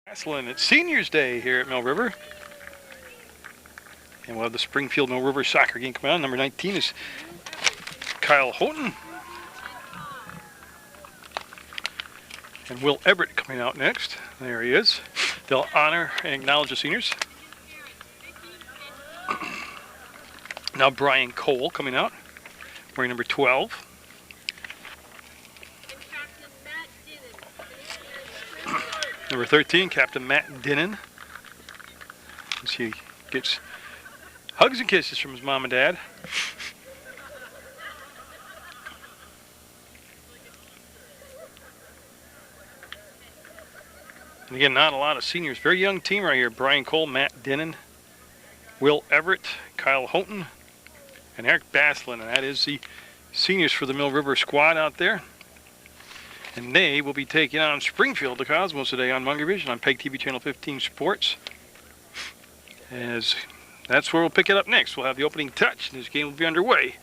Excellent. It's Seniors Day here at Mill River. And we'll have the Springfield Mill River soccer game coming on. Number 19 is Kyle Houghton. And Will Everett coming out next. There he is. They'll honor and acknowledge the seniors. Now Brian Cole coming out, wearing number 12. Number 13, Captain Matt Dinnan. As he gets hugs and kisses from his mom and dad. And again, not a lot of seniors. Very young team right here. Brian Cole, Matt Dinnan, Will Everett, Kyle Houghton, and Eric Baslin. And that is the seniors for the Mill River squad out there. And they will be taking on Springfield, the Cosmos, today on Munger Vision on PEGTV Channel 15 Sports. As that's where we'll pick it up next. We'll have the opening touch, and this game will be underway.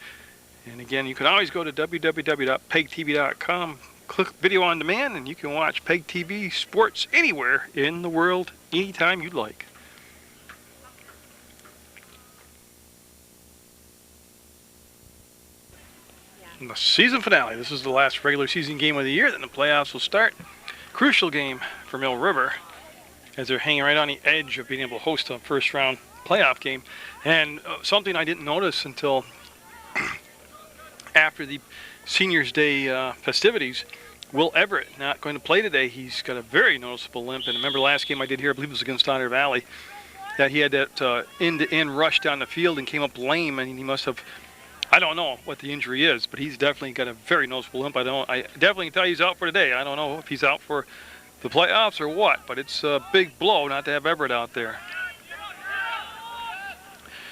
And again, you can always go to www.pegtv.com, click video on demand, and you can watch PEGTV Sports anywhere in the world, anytime you'd like. In the season finale, this is the last regular season game of the year, then the playoffs will start. Crucial game for Mill River, as they're hanging right on the edge of being able to host a first round playoff game. And something I didn't notice until after the Seniors Day festivities, Will Everett not going to play today. He's got a very noticeable limp. And remember last game I did here, I believe it was against Otter Valley, that he had that end-to-end rush down the field and came up lame, and he must have, I don't know what the injury is, but he's definitely got a very noticeable limp. I definitely can tell you he's out for today. I don't know if he's out for the playoffs or what, but it's a big blow not to have Everett out there.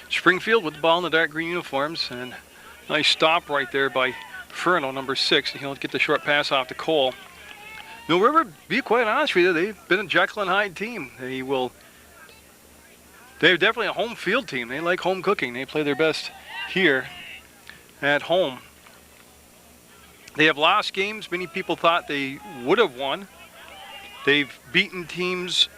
Springfield with the ball in the dark green uniforms, and nice stop right there by Furno, number 6. He'll get the short pass off to Cole. Mill River, be quite honest with you, they've been a Jekyll and Hyde team. They're definitely a home field team. They like home cooking. They play their best here at home. They have lost games many people thought they would have won. They've beaten teams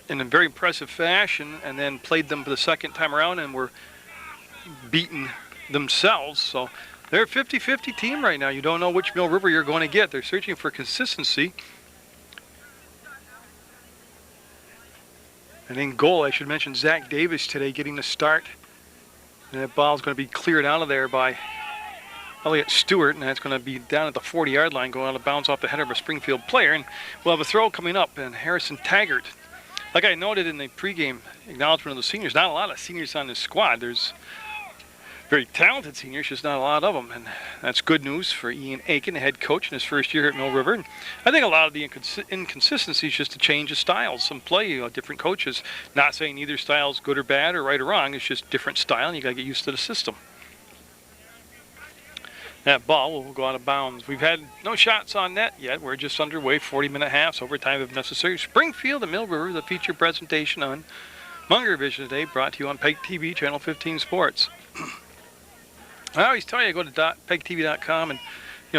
in a very impressive fashion and then played them for the second time around and were beaten themselves. So they're a 50-50 team right now. You don't know which Mill River you're going to get. They're searching for consistency. And in goal, I should mention Zach Davis today getting the start. And that ball's going to be cleared out of there by Elliot Stewart, and that's going to be down at the 40-yard line, going out of bounds off the header of a Springfield player. And we'll have a throw coming up, and Harrison Taggart. Like I noted in the pregame acknowledgement of the seniors, not a lot of seniors on this squad. There's very talented seniors, just not a lot of them, and that's good news for Ian Aiken, the head coach in his first year at Mill River. And I think a lot of the inconsistencies just to change the styles, some play, different coaches. Not saying either style is good or bad or right or wrong. It's just different style, and you got to get used to the system. That ball will go out of bounds. We've had no shots on net yet. We're just underway, 40-minute halves, overtime if necessary. Springfield and Mill River, the feature presentation on Munger Vision today, brought to you on PEGTV Channel 15 Sports. I always tell you, go to PEGTV.com and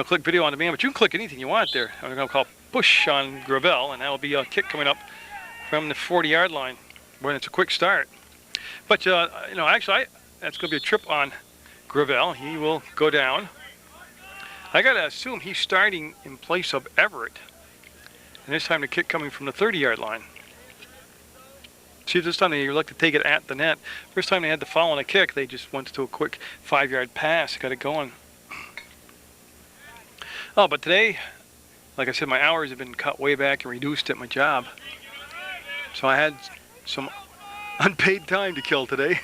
click video on demand, but you can click anything you want there. I'm going to call push on Gravel, and that will be a kick coming up from the 40-yard line when it's a quick start. But actually, that's going to be a trip on Gravel. He will go down. I got to assume he's starting in place of Everett, and this time the kick coming from the 30-yard line. See, this time they like to take it at the net. First time they had to foul on a kick, they just went to a quick 5-yard pass, got it going. Oh, but today, like I said, my hours have been cut way back and reduced at my job. So I had some unpaid time to kill today.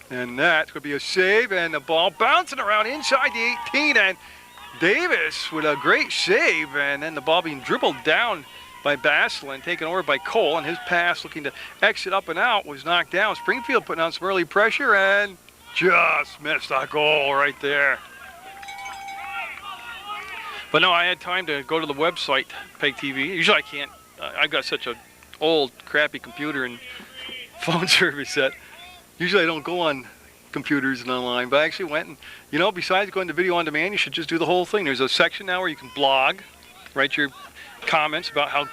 And that's going to be a save, and the ball bouncing around inside the 18, and Davis with a great save, and then the ball being dribbled down by Baslin, taken over by Cole, and his pass looking to exit up and out was knocked down. Springfield putting on some early pressure and just missed a goal right there. But no, I had time to go to the website, PEGTV. Usually I can't. I've got such an old, crappy computer and phone service that usually I don't go on computers and online, but I actually went and, besides going to video on demand, you should just do the whole thing. There's a section now where you can blog, write your comments about how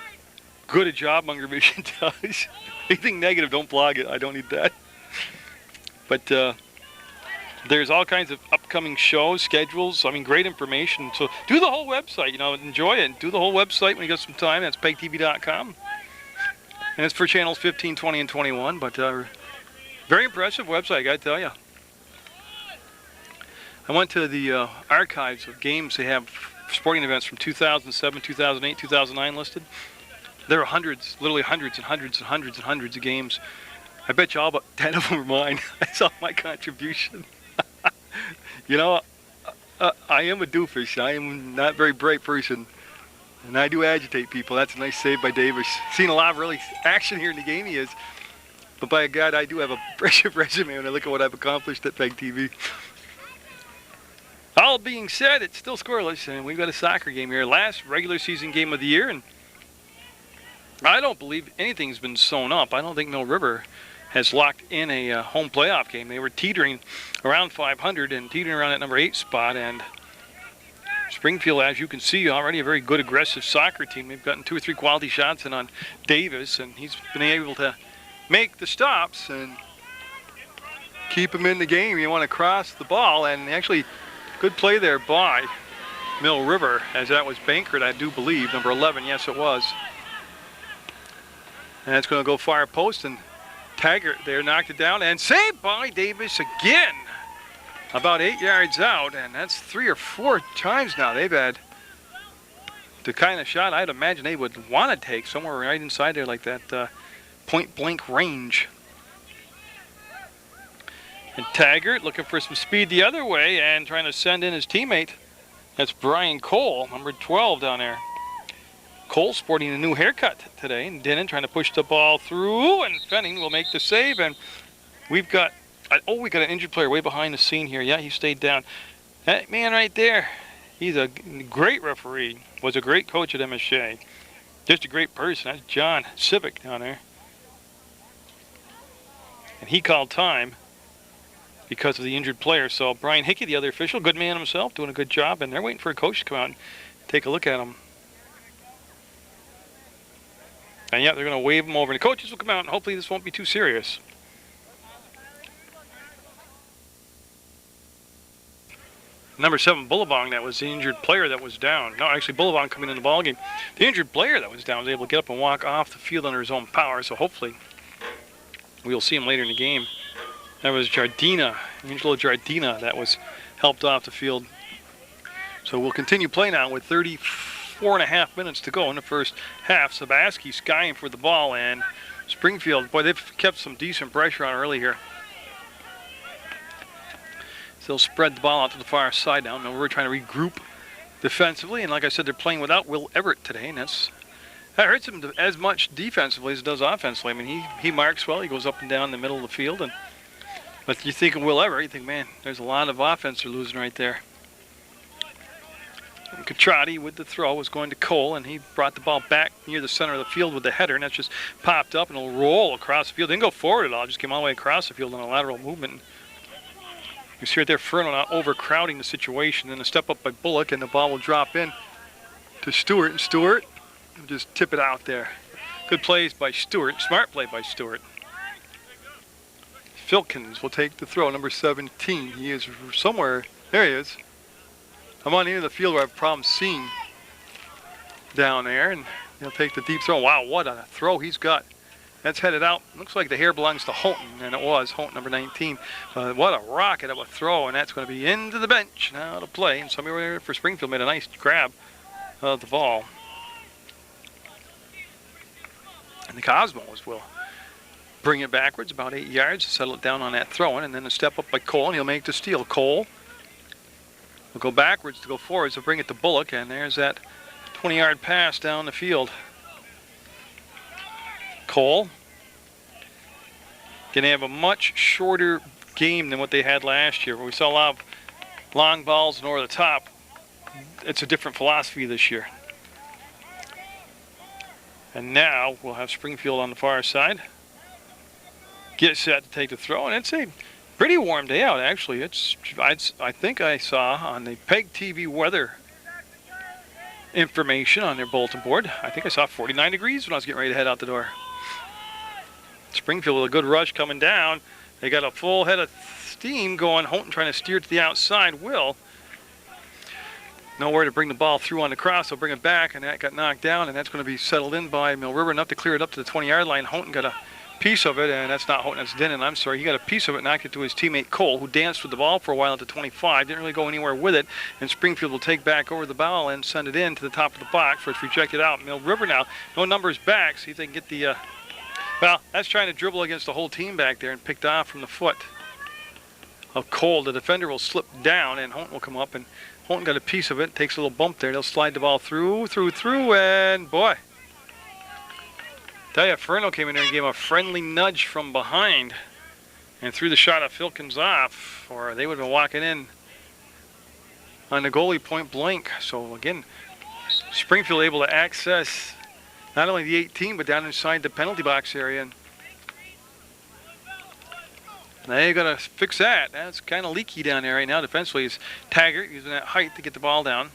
good a job Munger Vision does. Anything negative, don't blog it. I don't need that. But there's all kinds of upcoming shows, schedules. I mean, great information. So do the whole website. You know, enjoy it. Do the whole website when you get some time. That's PEGTV.com. And it's for channels 15, 20, and 21. But very impressive website, I got to tell you. I went to the archives of games. They have sporting events from 2007, 2008, 2009 listed. There are hundreds, literally hundreds and hundreds and hundreds and hundreds of games. I bet you all but 10 of them are mine. That's all my contribution. You know, I am a doofus. I am not a very bright person. And I do agitate people. That's a nice save by Davis. Seen a lot of really action here in the game, he is. But by God, I do have a impressive resume when I look at what I've accomplished at PEGTV. All being said, it's still scoreless, and we've got a soccer game here. Last regular season game of the year, and I don't believe anything's been sewn up. I don't think Mill River has locked in a home playoff game. They were teetering around 500 and teetering around that number 8 spot, and Springfield, as you can see, already a very good aggressive soccer team. They've gotten 2 or 3 quality shots in on Davis, and he's been able to make the stops and keep him in the game. You want to cross the ball, and actually good play there by Mill River, as that was Bankert, I do believe, number 11. Yes, it was. And it's going to go far post, and Taggart there knocked it down, and saved by Davis again. About 8 yards out, and that's 3 or 4 times now they've had the kind of shot I'd imagine they would want to take, somewhere right inside there like that point-blank range. And Taggart looking for some speed the other way and trying to send in his teammate. That's Brian Cole, number 12 down there. Cole sporting a new haircut today, and Denon trying to push the ball through, and Fenning will make the save. And we've got, we got an injured player way behind the scene here. Yeah, he stayed down. That man right there, he's a great referee, was a great coach at MSJ. Just a great person. That's John Civic down there. And he called time because of the injured player. So Brian Hickey, the other official, good man himself, doing a good job, and they're waiting for a coach to come out and take a look at him. And yeah, they're going to wave him over, and the coaches will come out, and hopefully this won't be too serious. Number 7, Bullabong, that was the injured player that was down. No, actually, Bullabong coming in the ballgame. The injured player that was down was able to get up and walk off the field under his own power, so hopefully we'll see him later in the game. That was Jardina, Angelo Jardina, that was helped off the field. So we'll continue play now with 34.5 minutes to go in the first half. Sabaski skying for the ball, and Springfield, boy, they've kept some decent pressure on early here. So they'll spread the ball out to the far side now. We're trying to regroup defensively, and like I said, they're playing without Will Everett today, and that hurts him as much defensively as it does offensively. I mean, he marks well. He goes up and down the middle of the field, but you think of Will Everett, you think, man, there's a lot of offense they're losing right there. And Catrati with the throw was going to Cole, and he brought the ball back near the center of the field with the header, and that's just popped up and it'll roll across the field. Didn't go forward at all, just came all the way across the field in a lateral movement. You see right there, Furno not overcrowding the situation. Then a step up by Bullock, and the ball will drop in to Stewart, and Stewart will just tip it out there. Good plays by Stewart, smart play by Stewart. Filkins will take the throw, number 17. He is somewhere, there he is. I'm on the end of the field where I have problems seeing down there, and he'll take the deep throw. Wow, what a throw he's got. That's headed out. Looks like the hair belongs to Houghton, and it was Houghton, number 19. What a rocket of a throw, and that's going to be into the bench now to play. And somebody for Springfield made a nice grab of the ball. And the Cosmos will bring it backwards about 8 yards to settle it down on that throw-in, and then a step up by Cole, and he'll make the steal. Cole will go backwards to go forwards to bring it to Bullock, and there's that 20-yard pass down the field. Cole going to have a much shorter game than what they had last year, where we saw a lot of long balls and over the top. It's a different philosophy this year. And now we'll have Springfield on the far side. Get set to take the throw, and it's a pretty warm day out, actually. I think I saw on the PEGTV weather information on their bulletin board. I think I saw 49 degrees when I was getting ready to head out the door. Springfield with a good rush coming down. They got a full head of steam going. Houghton trying to steer to the outside. Will. Nowhere to bring the ball through on the cross. They'll bring it back, and that got knocked down, and that's going to be settled in by Mill River, enough to clear it up to the 20-yard line. Houghton got a piece of it, and that's not Houghton, that's Denon. I'm sorry. He got a piece of it, knocked it to his teammate Cole, who danced with the ball for a while at the 25. Didn't really go anywhere with it, and Springfield will take back over the ball and send it in to the top of the box for it's rejected out. Mill River now, no numbers back. See if they can get the, well, that's trying to dribble against the whole team back there and picked off from the foot of Cole. The defender will slip down, and Houghton will come up, and Houghton got a piece of it, takes a little bump there. They'll slide the ball through, and boy, tell you, Ferno came in there and gave him a friendly nudge from behind and threw the shot of Filkins off, or they would have been walking in on the goalie point blank. So again, Springfield able to access not only the 18, but down inside the penalty box area. And they got to fix that. That's kind of leaky down there right now. Defensively is Taggart using that height to get the ball down.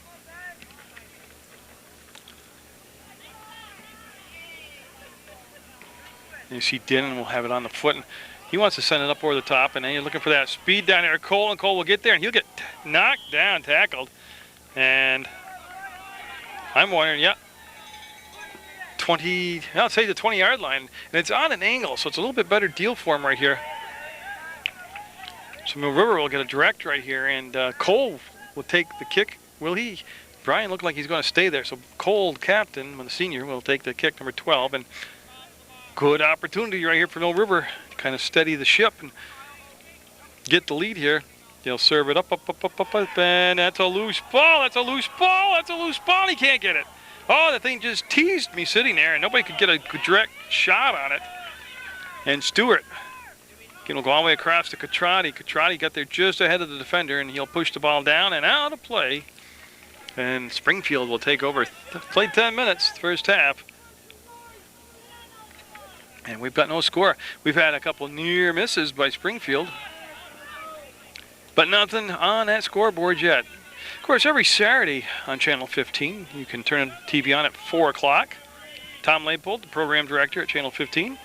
You see Denon will have it on the foot, and he wants to send it up over the top, and then you're looking for that speed down there. Cole will get there, and he'll get knocked down, tackled. And I'm wondering, yeah, I'll say the 20-yard line, and it's on an angle, so it's a little bit better deal for him right here. So Mill River will get a direct right here, and Cole will take the kick. Will he? Brian looked like he's going to stay there, so Cole, captain, the senior, will take the kick, number 12, and good opportunity right here for Mill River to kind of steady the ship and get the lead here. They'll serve it up, and that's a loose ball. That's a loose ball. He can't get it. Oh, the thing just teased me sitting there, and nobody could get a direct shot on it. And Stewart, will go all the way across to Catrati. Catrati got there just ahead of the defender, and he'll push the ball down and out of play. And Springfield will take over. Played 10 minutes, first half. And we've got no score. We've had a couple near misses by Springfield, but nothing on that scoreboard yet. Of course, every Saturday on Channel 15, you can turn the TV on at 4 o'clock. Tom Leipold, the program director at Channel 15,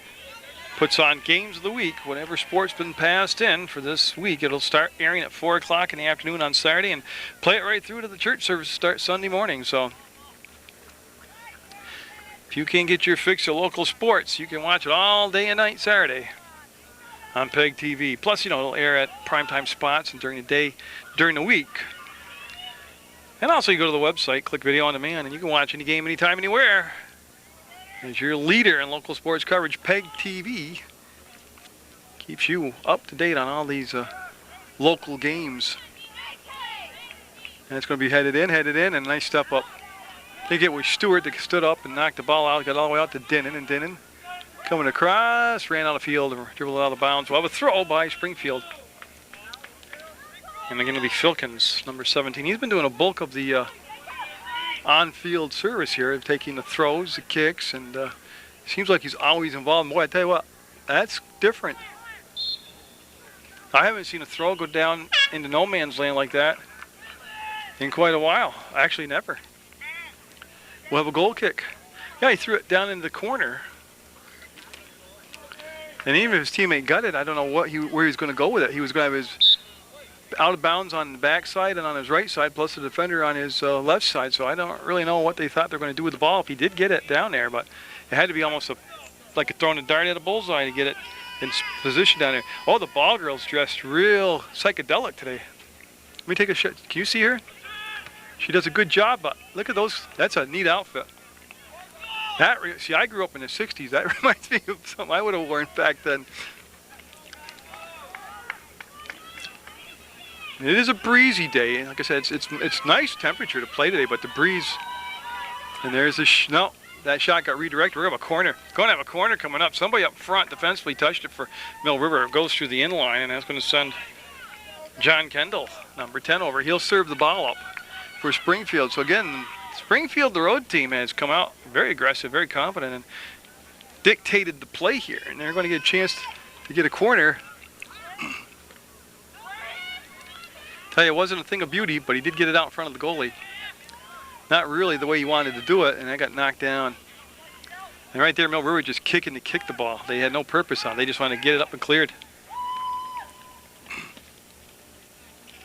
puts on Games of the Week. Whatever sport's been passed in for this week, it'll start airing at 4 o'clock in the afternoon on Saturday and play it right through to the church service start Sunday morning. So if you can't get your fix of local sports, you can watch it all day and night Saturday on PEGTV. Plus, it'll air at primetime spots and during the day, during the week. And also you go to the website, click video on demand, and you can watch any game, anytime, anywhere. As your leader in local sports coverage, PEGTV keeps you up to date on all these local games. And it's going to be headed in, and a nice step up. I think it was Stewart that stood up and knocked the ball out, got all the way out to Denon, and Denon coming across, ran out of field and dribbled out of bounds. We'll have a throw by Springfield. And they're going to be Filkins, number 17. He's been doing a bulk of the on-field service here, taking the throws, the kicks, and seems like he's always involved. Boy, I tell you what, that's different. I haven't seen a throw go down into no man's land like that in quite a while. Actually, never. We'll have a goal kick. Yeah, he threw it down into the corner. And even if his teammate got it, I don't know where he was going to go with it. He was going to have his out of bounds on the backside and on his right side, plus the defender on his left side. So I don't really know what they thought they were going to do with the ball if he did get it down there. But it had to be almost like throwing a dart at a bullseye to get it in position down there. Oh, the ball girl's dressed real psychedelic today. Let me take a shot. Can you see her? She does a good job, but look at those. That's a neat outfit. See, I grew up in the 60s. That reminds me of something I would have worn back then. It is a breezy day. Like I said, it's nice temperature to play today, but the breeze. And there's a no. That shot got redirected. We're going to have a corner. Going to have a corner coming up. Somebody up front defensively touched it for Mill River. It goes through the in line, and that's going to send John Kendall, number 10, over. He'll serve the ball up for Springfield. So again, Springfield, the road team, has come out very aggressive, very confident, and dictated the play here. And they're going to get a chance to get a corner. Tell you, it wasn't a thing of beauty, but he did get it out in front of the goalie. not really the way he wanted to do it, and I got knocked down. And right there, Mill River just kicking to kick the ball. They had no purpose on it. They just wanted to get it up and cleared.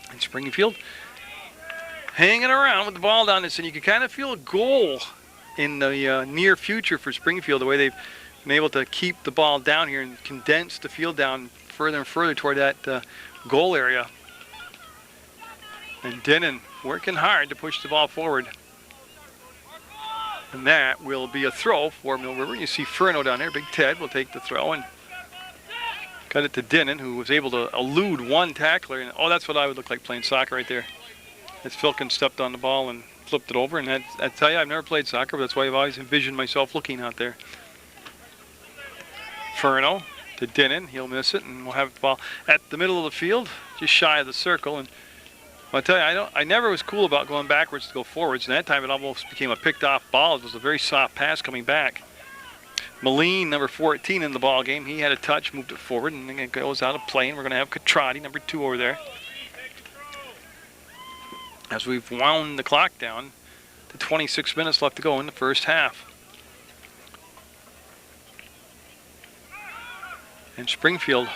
And Springfield hanging around with the ball down this, and you can kind of feel a goal in the near future for Springfield, the way they've been able to keep the ball down here and condense the field down further and further toward that goal area. And Denon working hard to push the ball forward. And that will be a throw for Mill River. You see Furno down there. Big Ted will take the throw and cut it to Denon, who was able to elude one tackler. And oh, that's what I would look like playing soccer right there. As Filkin stepped on the ball and flipped it over. And I tell you, I've never played soccer, but that's why I've always envisioned myself looking out there. Furno to Denon. He'll miss it, and we'll have the ball at the middle of the field, just shy of the circle. And I tell you, I never was cool about going backwards to go forwards, and that time it almost became a picked off ball. It was a very soft pass coming back. Moline, number 14 in the ball game, he had a touch, moved it forward, and then it goes out of play, and we're going to have Catrati, number 2, over there. As we've wound the clock down to 26 minutes left to go in the first half. And Springfield,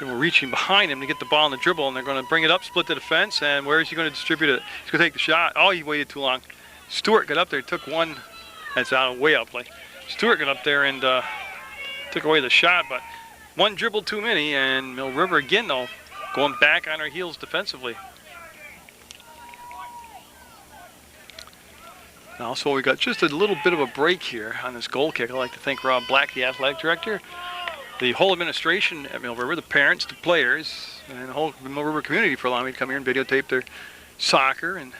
we're reaching behind him to get the ball in the dribble, and they're going to bring it up, split the defense, and where is he going to distribute it? He's going to take the shot. Oh, he waited too long. Stewart got up there, took one. That's out, way out play. Stewart got up there and took away the shot, but one dribble too many, and Mill River again, though, going back on our heels defensively. Now, so we got just a little bit of a break here on this goal kick. I'd like to thank Rob Black, the athletic director, the whole administration at Mill River, the parents, the players, and the whole Mill River community for allowing me to come here and videotape their soccer and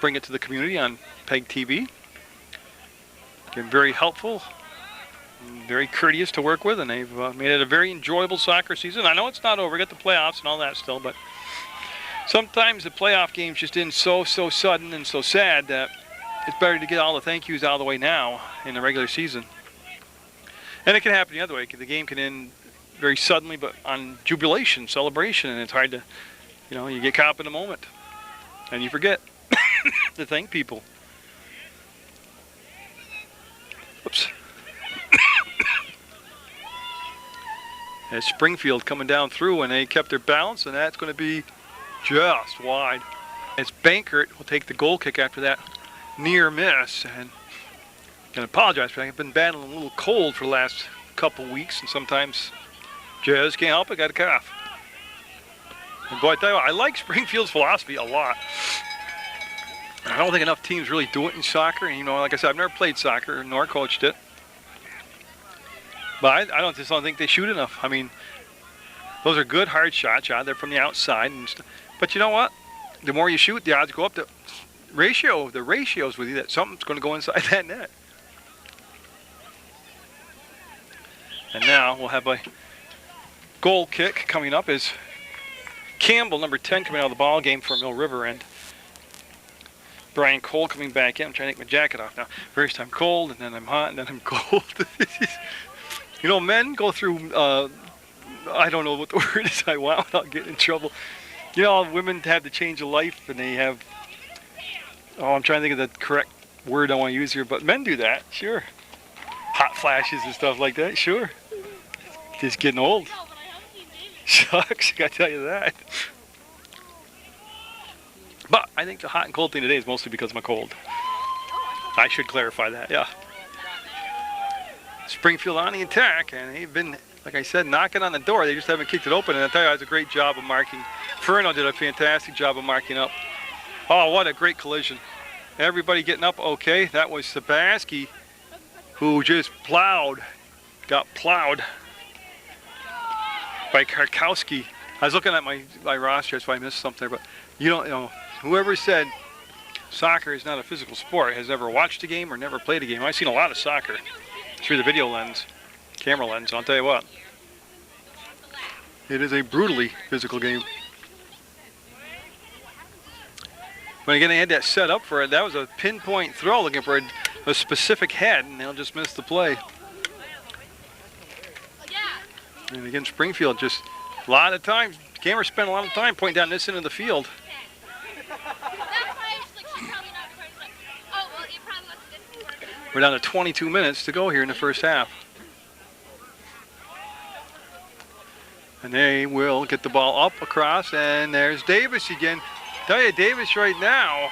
bring it to the community on PEGTV. Been very helpful, very courteous to work with, and they've made it a very enjoyable soccer season. I know it's not over, we got the playoffs and all that still, but sometimes the playoff games just end so sudden and so sad that it's better to get all the thank yous out of the way now in the regular season. And it can happen the other way. The game can end very suddenly, but on jubilation, celebration, and it's hard to, you get caught up in the moment. And you forget to thank people. Whoops. As Springfield coming down through, and they kept their balance, and that's going to be just wide. As Bankert will take the goal kick after that near miss, and I apologize for that. I've been battling a little cold for the last couple weeks, and sometimes just can't help it, got a cough. And boy, I tell you what, I like Springfield's philosophy a lot. I don't think enough teams really do it in soccer, and like I said, I've never played soccer nor coached it. But I just don't think they shoot enough. I mean, those are good hard shots, they're from the outside and stuff. But you know what? The more you shoot, the odds go up. The ratios with you that something's going to go inside that net. And now we'll have a goal kick coming up as Campbell, number 10, coming out of the ball game for Mill River, and Brian Cole coming back in. I'm trying to take my jacket off now. First I'm cold, and then I'm hot, and then I'm cold. Men go through, I don't know what the word is I want without getting in trouble. Women have the change of life, and they have, I'm trying to think of the correct word I want to use here, but men do that, sure. Hot flashes and stuff like that, sure. Just getting old. Shucks, I gotta tell you that. But I think the hot and cold thing today is mostly because of my cold. I should clarify that, yeah. Springfield on the attack, and they've been, like I said, knocking on the door. They just haven't kicked it open, and I tell you, that was a great job of marking. Furno did a fantastic job of marking up. Oh, what a great collision. Everybody getting up okay. That was Sabaski, who just got plowed by Karkowski. I was looking at my roster, that's why I missed something there, but whoever said soccer is not a physical sport has never watched a game or never played a game. I've seen a lot of soccer through the video lens, camera lens, and I'll tell you what, it is a brutally physical game. But again, they had that set up for it. That was a pinpoint throw looking for a specific head, and they'll just miss the play. And again, Springfield just a lot of time. Camera spent a lot of time pointing down this end of the field. We're down to 22 minutes to go here in the first half. And they will get the ball up across, and there's Davis again. Tell you, Davis right now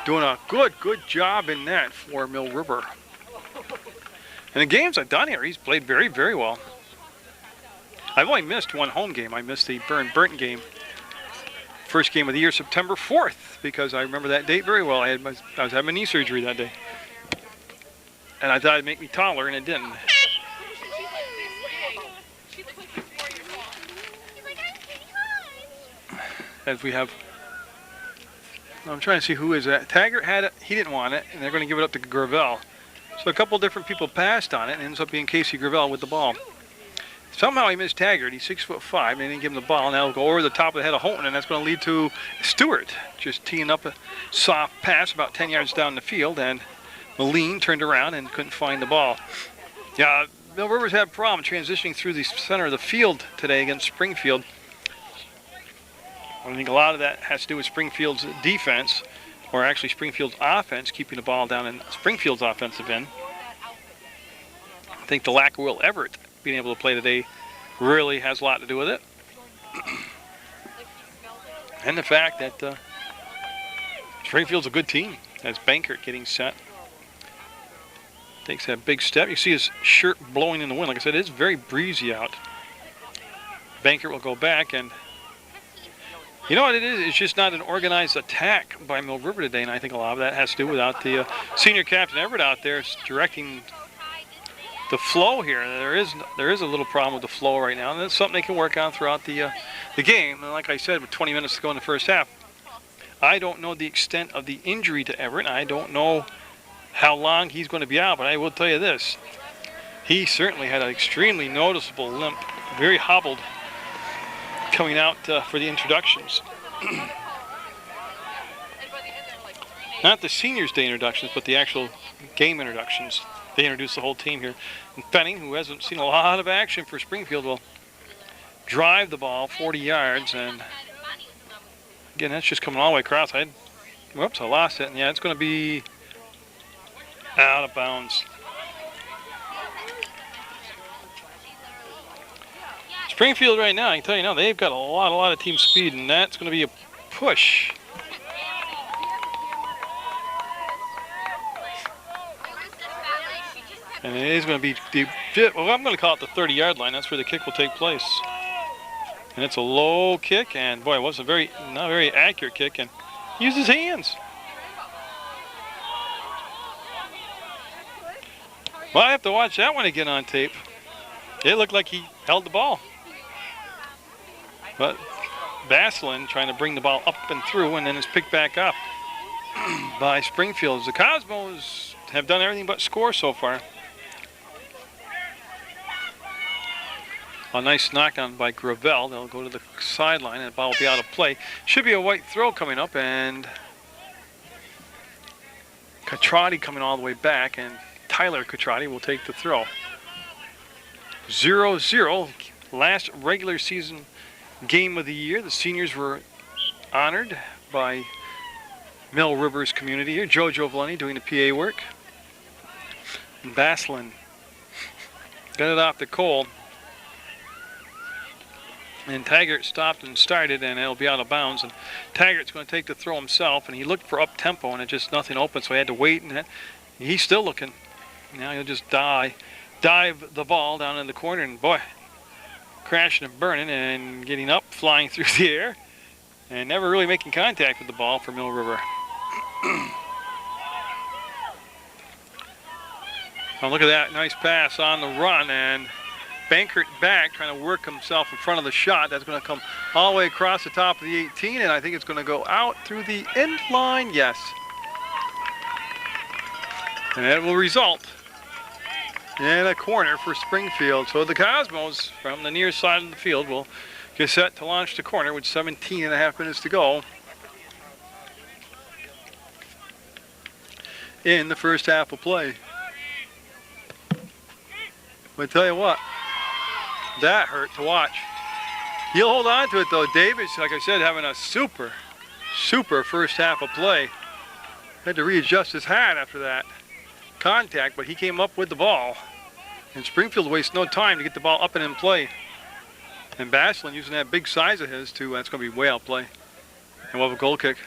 doing a good job in that for Mill River. And the games I've done here, he's played very, very well. I've only missed one home game. I missed the Burton game. First game of the year, September 4th, because I remember that date very well. I was having knee surgery that day. And I thought it'd make me taller, and it didn't. As we have, I'm trying to see who is that. Taggart had it, he didn't want it, and they're going to give it up to Gravel. So a couple different people passed on it, and it ends up being Casey Gravel with the ball. Somehow he missed Taggart. He's 6'5", and they didn't give him the ball. Now it'll go over the top of the head of Houghton, and that's going to lead to Stewart just teeing up a soft pass about 10 yards down the field, and Moline turned around and couldn't find the ball. Yeah, Mill River's had a problem transitioning through the center of the field today against Springfield. I think a lot of that has to do with Springfield's defense, or actually Springfield's offense, keeping the ball down in Springfield's offensive end. I think the lack of Will Everett being able to play today really has a lot to do with it. And the fact that Springfield's a good team. That's Bankert getting set. Takes that big step. You see his shirt blowing in the wind. Like I said, it's very breezy out. Bankert will go back, and you know what it is? It's just not an organized attack by Mill River today, and I think a lot of that has to do without the senior captain Everett out there directing the flow here. There is a little problem with the flow right now, and that's something they can work on throughout the game. And like I said, with 20 minutes to go in the first half, I don't know the extent of the injury to Everett. I don't know how long he's going to be out, but I will tell you this. He certainly had an extremely noticeable limp, very hobbled, coming out for the introductions. Not the Seniors Day introductions, but the actual game introductions. They introduced the whole team here. And Fenning, who hasn't seen a lot of action for Springfield, will drive the ball 40 yards. And again, that's just coming all the way across. Whoops, I lost it. And yeah, it's going to be out of bounds. Springfield right now, I can tell you now, they've got a lot of team speed, and that's going to be a push. And it is going to be well, I'm going to call it the 30-yard line. That's where the kick will take place. And it's a low kick, and boy, it was not a very accurate kick, and he used his hands. Well, I have to watch that one again on tape. It looked like he held the ball. But Vaslin trying to bring the ball up and through, and then it's picked back up by Springfield. The Cosmos have done everything but score so far. A nice knockdown by Gravel. They'll go to the sideline, and the ball will be out of play. Should be a white throw coming up, and Catrati coming all the way back, and Tyler Catrati will take the throw. 0-0, last regular season game of the year. The seniors were honored by Mill River's community here. Joe Giovanni doing the PA work. And Vaslin got it off the Cole. And Taggart stopped and started, and it'll be out of bounds. And Taggart's going to take the throw himself, and he looked for up-tempo, and it just nothing open, so he had to wait. And he's still looking. Now he'll just dive the ball down in the corner, and boy, crashing and burning and getting up, flying through the air, and never really making contact with the ball for Mill River. Oh, look at that nice pass on the run, and Bankert back trying to work himself in front of the shot. That's going to come all the way across the top of the 18, and I think it's going to go out through the end line. Yes. And that will result in a corner for Springfield. So the Cosmos from the near side of the field will get set to launch the corner with 17.5 minutes to go in the first half of play. But I tell you what, that hurt to watch. He'll hold on to it though. Davis, like I said, having a super first half of play. Had to readjust his hat after that. contact, but he came up with the ball. And Springfield wastes no time to get the ball up and in play. And Bashlin using that big size of his too. That's going to be way out play. And we'll have a goal kick.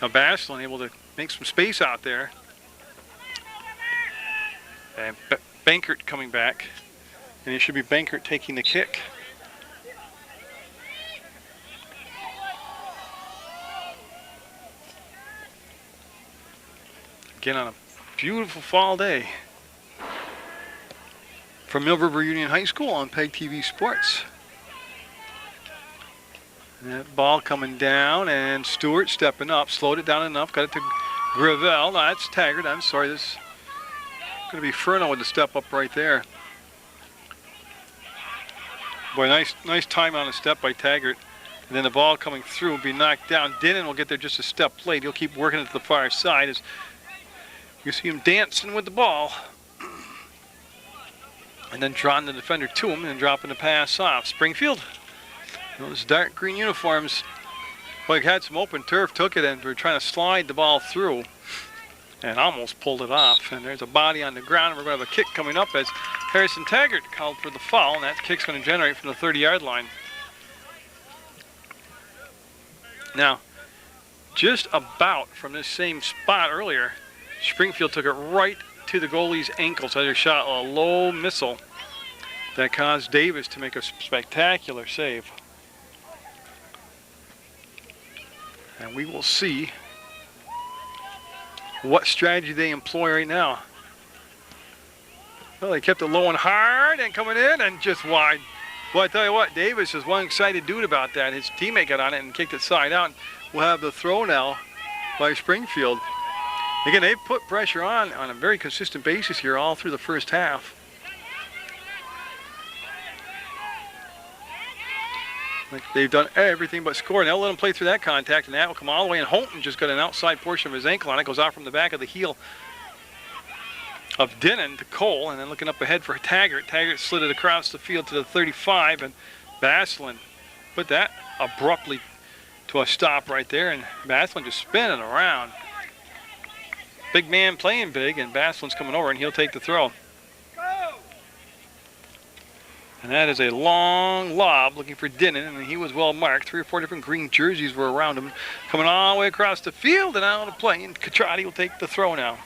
Now Bashlin able to make some space out there. And Bankert coming back. And it should be Bankert taking the kick. Again on a beautiful fall day. From Mill River Union High School on PEGTV Sports. And that ball coming down, and Stewart stepping up, slowed it down enough, got it to Gravel. No, that's Taggart. I'm sorry, this is going to be Furno with the step up right there. Boy, nice time on the step by Taggart. And then the ball coming through will be knocked down. Dinnan will get there just a step late. He'll keep working it to the far side as you see him dancing with the ball. And then drawing the defender to him and dropping the pass off. Springfield, those dark green uniforms, well, had some open turf, took it, and were trying to slide the ball through and almost pulled it off. And there's a body on the ground, and we're going to have a kick coming up as Harrison Taggart called for the foul, and that kick's going to generate from the 30-yard line. Now, just about from this same spot earlier, Springfield took it right to the goalie's ankles as he shot a low missile that caused Davis to make a spectacular save. And we will see what strategy they employ right now. Well, they kept it low and hard and coming in and just wide. Well, I tell you what, Davis is one excited dude about that. His teammate got on it and kicked it side out. We'll have the throw now by Springfield. Again, they've put pressure on a very consistent basis here all through the first half. Like they've done everything but score. And they'll let him play through that contact, and that will come all the way. And Holton just got an outside portion of his ankle on it. Goes out from the back of the heel of Dinnan to Cole, and then looking up ahead for Taggart. Taggart slid it across the field to the 35, and Bashlin put that abruptly to a stop right there, and Bashlin just spinning around. Big man playing big, and Bashlin's coming over, and he'll take the throw. And that is a long lob looking for Dinnan, and he was well marked. 3 or 4 different green jerseys were around him. Coming all the way across the field and out of play, and Catrati will take the throw now.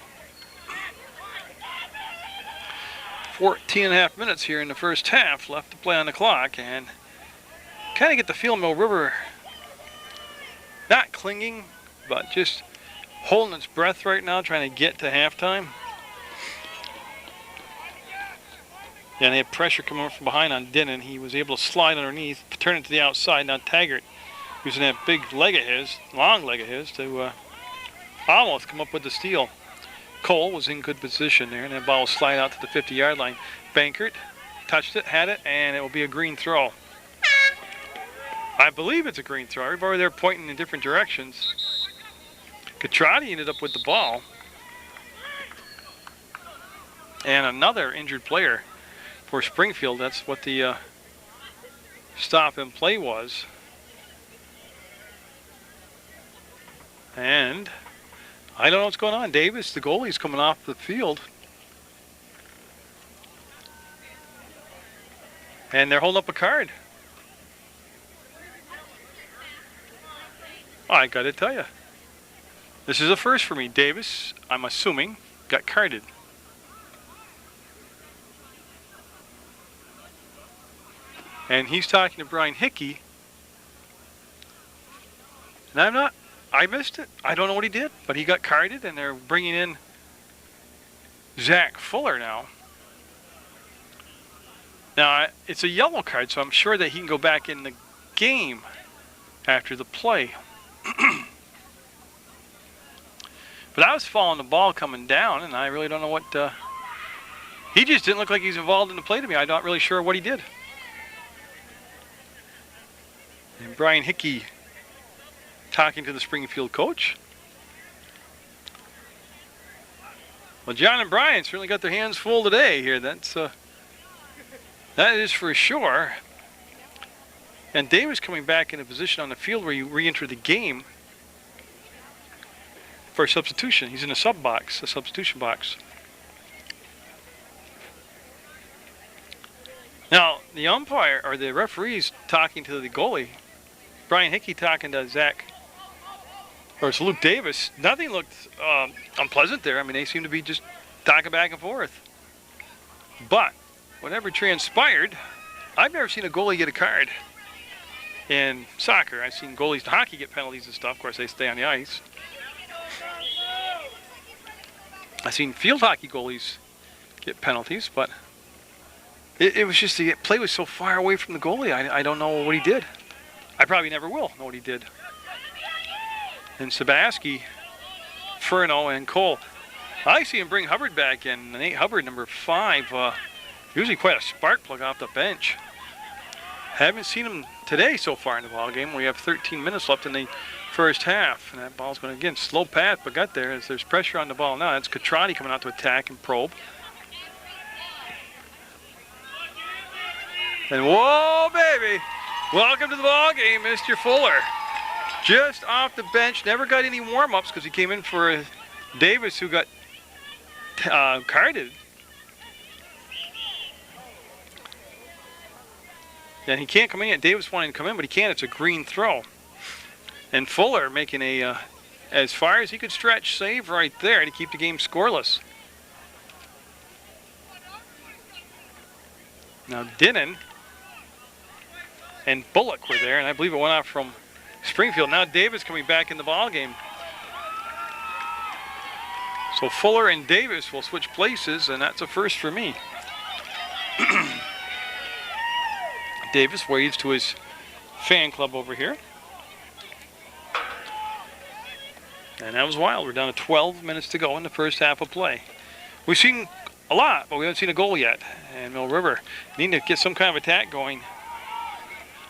14.5 minutes here in the first half left to play on the clock, and kind of get the feel Mill River not clinging, but just holding its breath right now, trying to get to halftime. Yeah, and they had pressure coming up from behind on Dinnan. He was able to slide underneath, turn it to the outside. Now Taggart, using that big leg of his, long leg of his, to almost come up with the steal. Cole was in good position there, and that ball will slide out to the 50-yard line. Bankert touched it, had it, and it will be a green throw. I believe it's a green throw. Everybody there pointing in different directions. Catrati ended up with the ball. And another injured player for Springfield. That's what the stop and play was. And I don't know what's going on. Davis, the goalie's coming off the field. And they're holding up a card. I got to tell you, this is a first for me. Davis, I'm assuming, got carded. And he's talking to Brian Hickey. And I missed it. I don't know what he did, but he got carded, and they're bringing in Zach Fuller now. Now, it's a yellow card, so I'm sure that he can go back in the game after the play. But I was following the ball coming down, and I really don't know what... he just didn't look like he's involved in the play to me. I'm not really sure what he did. And Brian Hickey talking to the Springfield coach. Well, John and Brian certainly got their hands full today here. That is for sure. And Davis coming back in a position on the field where you re-enter the game. for substitution. He's in the sub box, the substitution box. Now, the umpire, or the referee's talking to the goalie. Brian Hickey talking to Zach, or it's Luke Davis. Nothing looked unpleasant there. I mean, they seem to be just talking back and forth. But, whatever transpired, I've never seen a goalie get a card in soccer. I've seen goalies in hockey get penalties and stuff. Of course, they stay on the ice. I've seen field hockey goalies get penalties, but it was just the play was so far away from the goalie. I don't know what he did. I probably never will know what he did. And Sabaski, Furno, and Cole. I see him bring Hubbard back in. Nate Hubbard, number 5, usually quite a spark plug off the bench. Haven't seen him today so far in the ball game. We have 13 minutes left in the first half, and that ball's going to, again, slow path, but got there as there's pressure on the ball now. That's Catrati coming out to attack and probe. And whoa, baby! Welcome to the ball game, Mr. Fuller. Just off the bench, never got any warm-ups because he came in for Davis, who got carded. And he can't come in yet. Davis wanted to come in, but he can't. It's a green throw. And Fuller making a, as far as he could stretch, save right there to keep the game scoreless. Now Dinnan and Bullock were there, and I believe it went off from Springfield. Now Davis coming back in the ball game. So Fuller and Davis will switch places, and that's a first for me. Davis waves to his fan club over here. And that was wild. We're down to 12 minutes to go in the first half of play. We've seen a lot, but we haven't seen a goal yet. And Mill River need to get some kind of attack going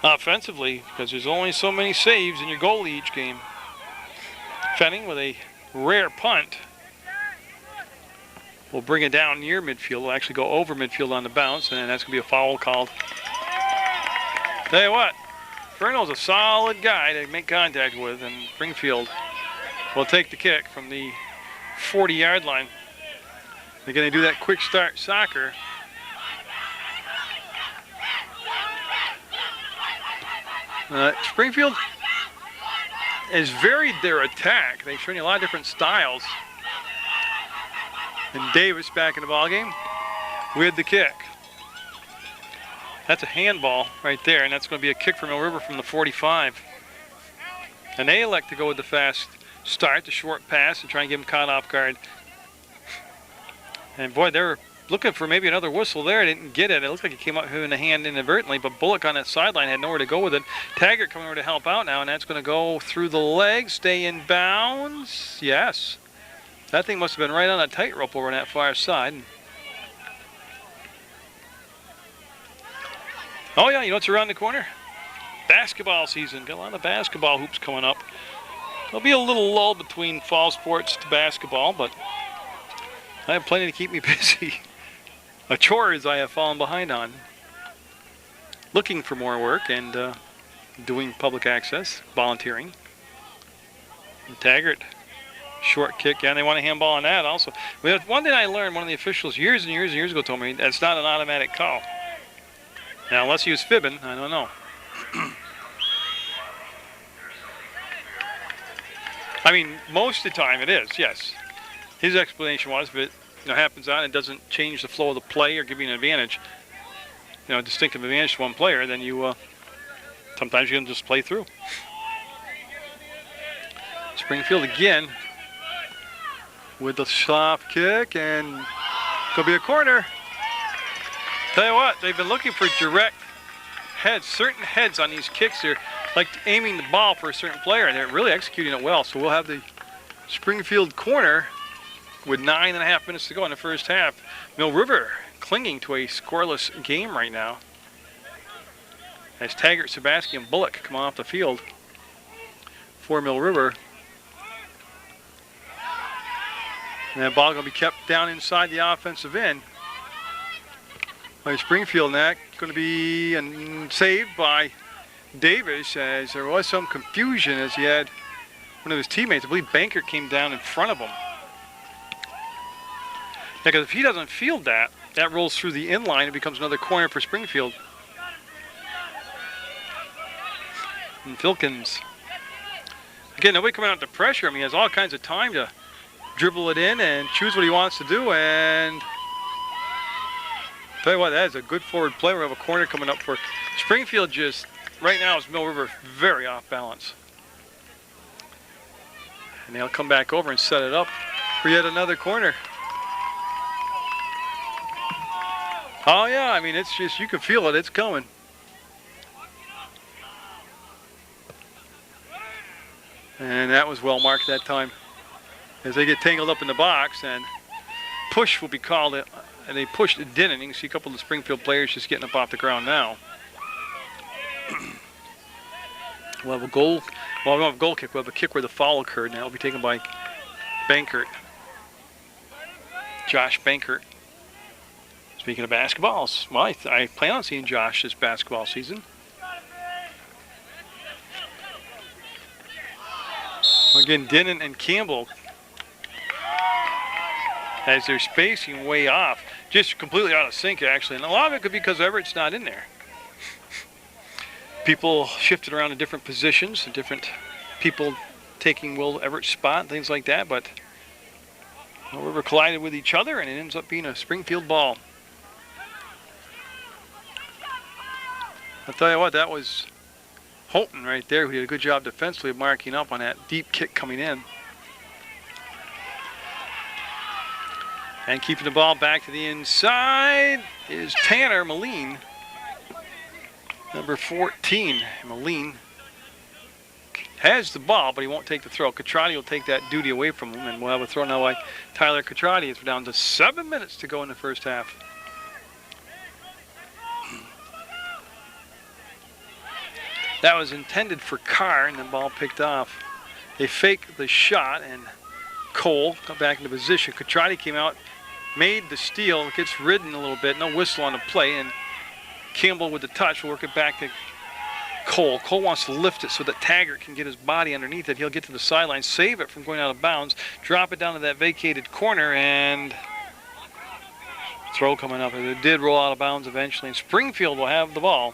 offensively, because there's only so many saves in your goalie each game. Fenning with a rare punt. We'll bring it down near midfield. We'll actually go over midfield on the bounce, and that's going to be a foul called. Tell you what, Furno's a solid guy to make contact with, and Springfield will take the kick from the 40-yard line. They're going to do that quick start soccer. Springfield has varied their attack. They've shown you a lot of different styles. And Davis back in the ballgame with the kick. That's a handball right there, and that's going to be a kick for Mill River from the 45. And they elect to go with the fast start, the short pass, and try and get him caught off guard. And boy, they were looking for maybe another whistle there. Didn't get it. It looked like it came out in the hand inadvertently, but Bullock on that sideline had nowhere to go with it. Taggart coming over to help out now, and that's going to go through the legs, stay in bounds. Yes. That thing must have been right on a tightrope over on that far side. Oh yeah, you know what's around the corner? Basketball season. Got a lot of basketball hoops coming up. There'll be a little lull between fall sports to basketball, but I have plenty to keep me busy. Chores I have fallen behind on. Looking for more work and doing public access, volunteering. And Taggart, short kick, yeah, and they want a handball on that also. But one thing I learned, one of the officials years and years and years ago told me, that's not an automatic call. Now, unless he was fibbing, I don't know. I mean, most of the time it is, yes. His explanation was, if it happens on, it doesn't change the flow of the play or give you an advantage, a distinctive advantage to one player, then you, sometimes you can just play through. Springfield again with the soft kick, and could be a corner. Tell you what, they've been looking for direct heads, certain heads on these kicks here, like aiming the ball for a certain player, and they're really executing it well. So we'll have the Springfield corner with 9.5 minutes to go in the first half. Mill River clinging to a scoreless game right now, as Taggart, Sebastian, and Bullock come off the field for Mill River. And that ball going to be kept down inside the offensive end by Springfield, and that going to be saved by Davis, as there was some confusion as he had one of his teammates, I believe Bankert, came down in front of him. Because if he doesn't field that, that rolls through the inline and becomes another corner for Springfield. And Filkins. Again, nobody coming out to pressure him. He has all kinds of time to dribble it in and choose what he wants to do. And tell you what, that is a good forward play. We have a corner coming up for Springfield. Just right now is Mill River very off balance. And they'll come back over and set it up for yet another corner. Oh yeah, I mean, it's just, you can feel it, it's coming. And that was well marked that time. As they get tangled up in the box, and push will be called, and they pushed, it didn't. You can see a couple of the Springfield players just getting up off the ground now. We'll have a goal, well, we don't have a goal kick, we'll have a kick where the foul occurred, and that'll be taken by Bankert. Josh Bankert. Speaking of basketballs, well, I plan on seeing Josh this basketball season. Again, Dinnan and Campbell, as they're spacing way off, just completely out of sync actually, and a lot of it could be because Everett's not in there. People shifted around in different positions, and different people taking Will Everett's spot, and things like that, but Mill River collided with each other, and it ends up being a Springfield ball. I'll tell you what, that was Holton right there, who did a good job defensively of marking up on that deep kick coming in. And keeping the ball back to the inside is Tanner Moline. Number 14, Moline has the ball, but he won't take the throw. Catrati will take that duty away from him, and we'll have a throw now by Tyler Catrati. It's down to 7 minutes to go in the first half. That was intended for Carr, and the ball picked off. They fake the shot, and Cole got back into position. Catrati came out, made the steal, gets ridden a little bit, no whistle on the play, and Campbell with the touch will work it back to Cole. Cole wants to lift it so that Taggart can get his body underneath it. He'll get to the sideline, save it from going out of bounds, drop it down to that vacated corner, and throw coming up. It did roll out of bounds eventually, and Springfield will have the ball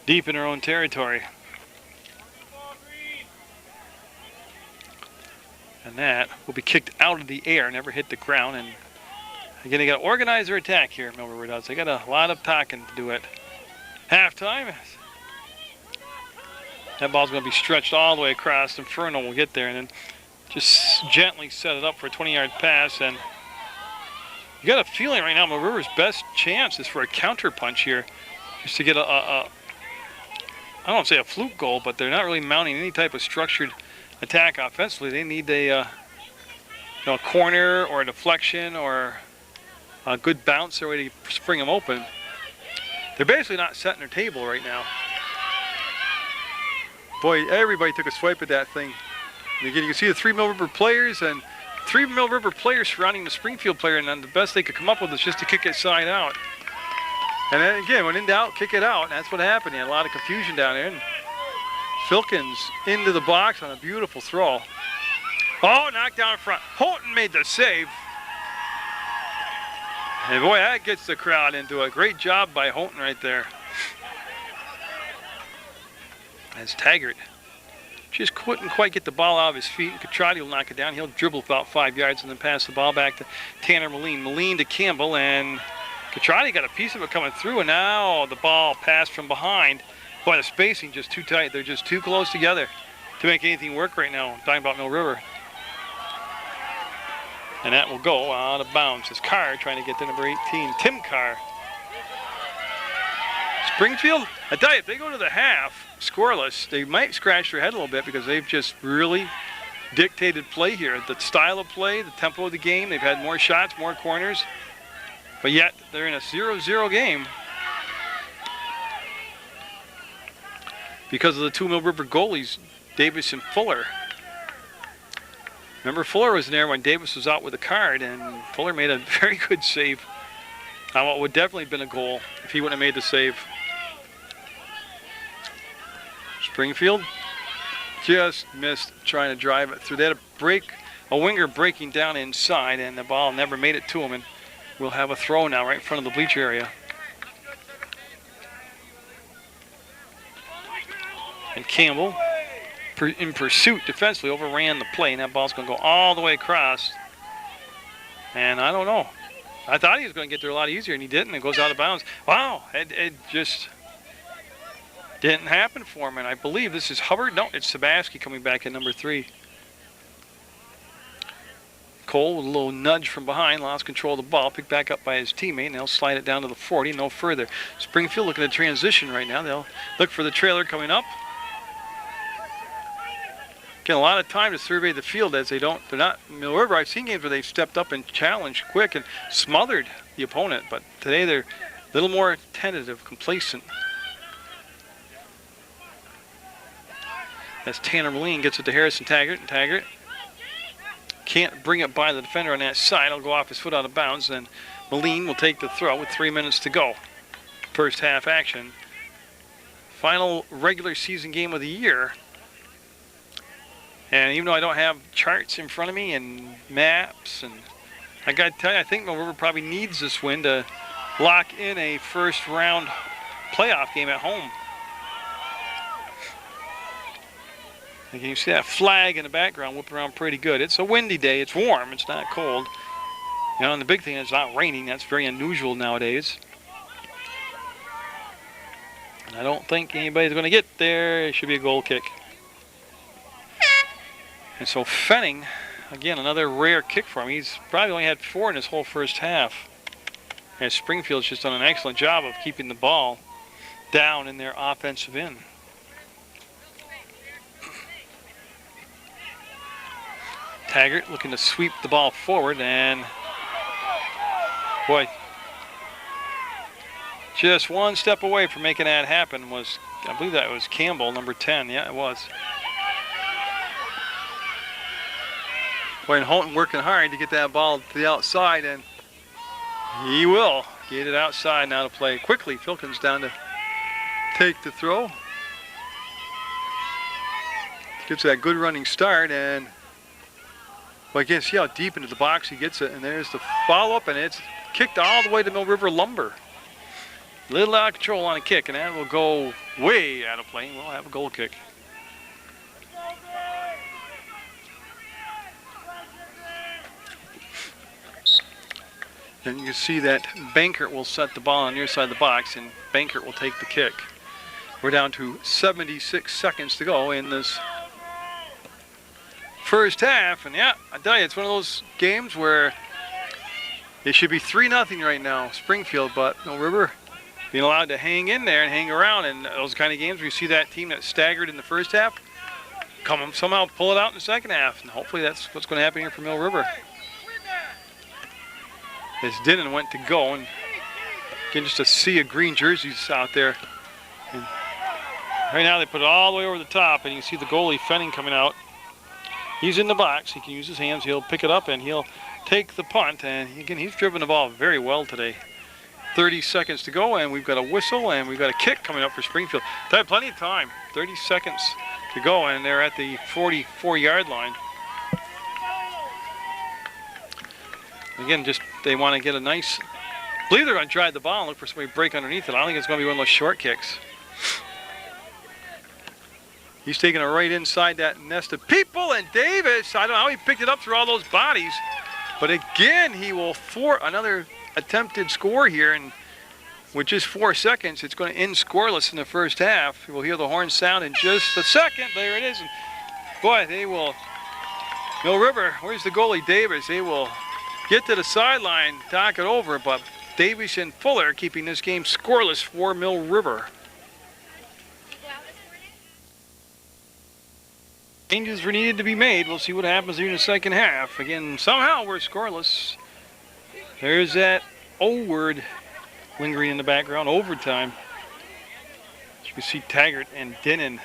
deep in their own territory. And that will be kicked out of the air, never hit the ground. And again, they got to organize their attack here, Mill River does. They got a lot of talking to do it. Halftime. That ball's going to be stretched all the way across. Inferno will get there and then just gently set it up for a 20-yard pass. And you got a feeling right now Mill River's best chance is for a counter punch here, just to get I don't want to say a fluke goal, but they're not really mounting any type of structured attack offensively. They need a corner or a deflection or a good bounce their way to spring them open. They're basically not setting their table right now. Boy, everybody took a swipe at that thing. And again, you can see the three Mill River players and three Mill River players surrounding the Springfield player, and then the best they could come up with is just to kick it side out. And then again, when in doubt, kick it out. And that's what happened. He had a lot of confusion down there. And Filkins into the box on a beautiful throw. Oh, knocked down in front. Holton made the save. And boy, that gets the crowd into a great job by Holton right there. As Taggart just couldn't quite get the ball out of his feet. Catrati will knock it down. He'll dribble about 5 yards and then pass the ball back to Tanner Moline. Moline to Campbell, and Catrati got a piece of it coming through, and now the ball passed from behind. Boy, the spacing just too tight. They're just too close together to make anything work right now. I'm talking about Mill River. And that will go out of bounds. It's Carr trying to get to number 18, Tim Carr. Springfield, I tell you, if they go to the half scoreless, they might scratch their head a little bit because they've just really dictated play here. The style of play, the tempo of the game, they've had more shots, more corners, but yet they're in a 0-0 game because of the two Mill River goalies, Davis and Fuller. Remember, Fuller was in there when Davis was out with a card, and Fuller made a very good save on what would definitely have been a goal if he wouldn't have made the save. Springfield just missed trying to drive it through. They had a winger breaking down inside, and the ball never made it to him. And we'll have a throw now right in front of the bleacher area. And Campbell, in pursuit defensively, overran the play, and that ball's going to go all the way across. And I don't know. I thought he was going to get there a lot easier, and he didn't. It goes out of bounds. Wow, it just didn't happen for him. And I believe this is Hubbard. No, it's Sabaski coming back at number 3. Cole with a little nudge from behind, lost control of the ball, picked back up by his teammate, and they'll slide it down to the 40, no further. Springfield looking at transition right now. They'll look for the trailer coming up. Get a lot of time to survey the field as they're not, Mill River, I've seen games where they've stepped up and challenged quick and smothered the opponent, but today they're a little more tentative, complacent. As Tanner Moline gets it to Harrison Taggart, and Taggart can't bring it by the defender on that side. It'll go off his foot out of bounds, and Moline will take the throw with 3 minutes to go. First half action. Final regular season game of the year. And even though I don't have charts in front of me and maps, and I got to tell you, I think Mill River probably needs this win to lock in a first round playoff game at home. And you see that flag in the background whooping around pretty good. It's a windy day. It's warm. It's not cold. You know, and the big thing is it's not raining. That's very unusual nowadays. And I don't think anybody's going to get there. It should be a goal kick. And so Fenning, again, another rare kick for him. He's probably only had 4 in his whole first half. And Springfield's just done an excellent job of keeping the ball down in their offensive end. Taggart looking to sweep the ball forward, and boy, just one step away from making that happen was, I believe that was Campbell, number 10. Yeah, it was. Boy, and Houghton working hard to get that ball to the outside, and he will get it outside now to play quickly. Filkins down to take the throw. Gets that good running start, and well, again, see how deep into the box he gets it, and there's the follow-up, and it's kicked all the way to Mill River Lumber. Little out of control on a kick, and that will go way out of play. We'll have a goal kick. And you can see that Bankert will set the ball on your side of the box, and Bankert will take the kick. We're down to 76 seconds to go in this first half, and yeah, I tell you, it's one of those games where it should be 3-0 right now, Springfield, but Mill River being allowed to hang in there and hang around, and those kind of games where you see that team that staggered in the first half come somehow pull it out in the second half, and hopefully that's what's going to happen here for Mill River. As Dinnan went to go, and again, just a sea of green jerseys out there. And right now they put it all the way over the top, and you can see the goalie Fenning coming out. He's in the box. He can use his hands. He'll pick it up, and he'll take the punt. And again, he's driven the ball very well today. 30 seconds to go, and we've got a whistle, and we've got a kick coming up for Springfield. They have plenty of time. 30 seconds to go, and they're at the 44-yard line. Again, just they want to get a nice, I believe they're going to drive the ball and look for somebody to break underneath it. I don't think it's going to be one of those short kicks. He's taking it right inside that nest of people, and Davis, I don't know how he picked it up through all those bodies, but again, he will thwart another attempted score here, and with just 4 seconds, it's going to end scoreless in the first half. We'll hear the horn sound in just a second. There it is, and boy, they will, Mill River, where's the goalie, Davis? They will get to the sideline, talk it over, but Davis and Fuller keeping this game scoreless for Mill River. Changes were needed to be made. We'll see what happens here in the second half. Again, somehow we're scoreless. There's that O word lingering in the background, overtime. You can see Taggart and Dinnan.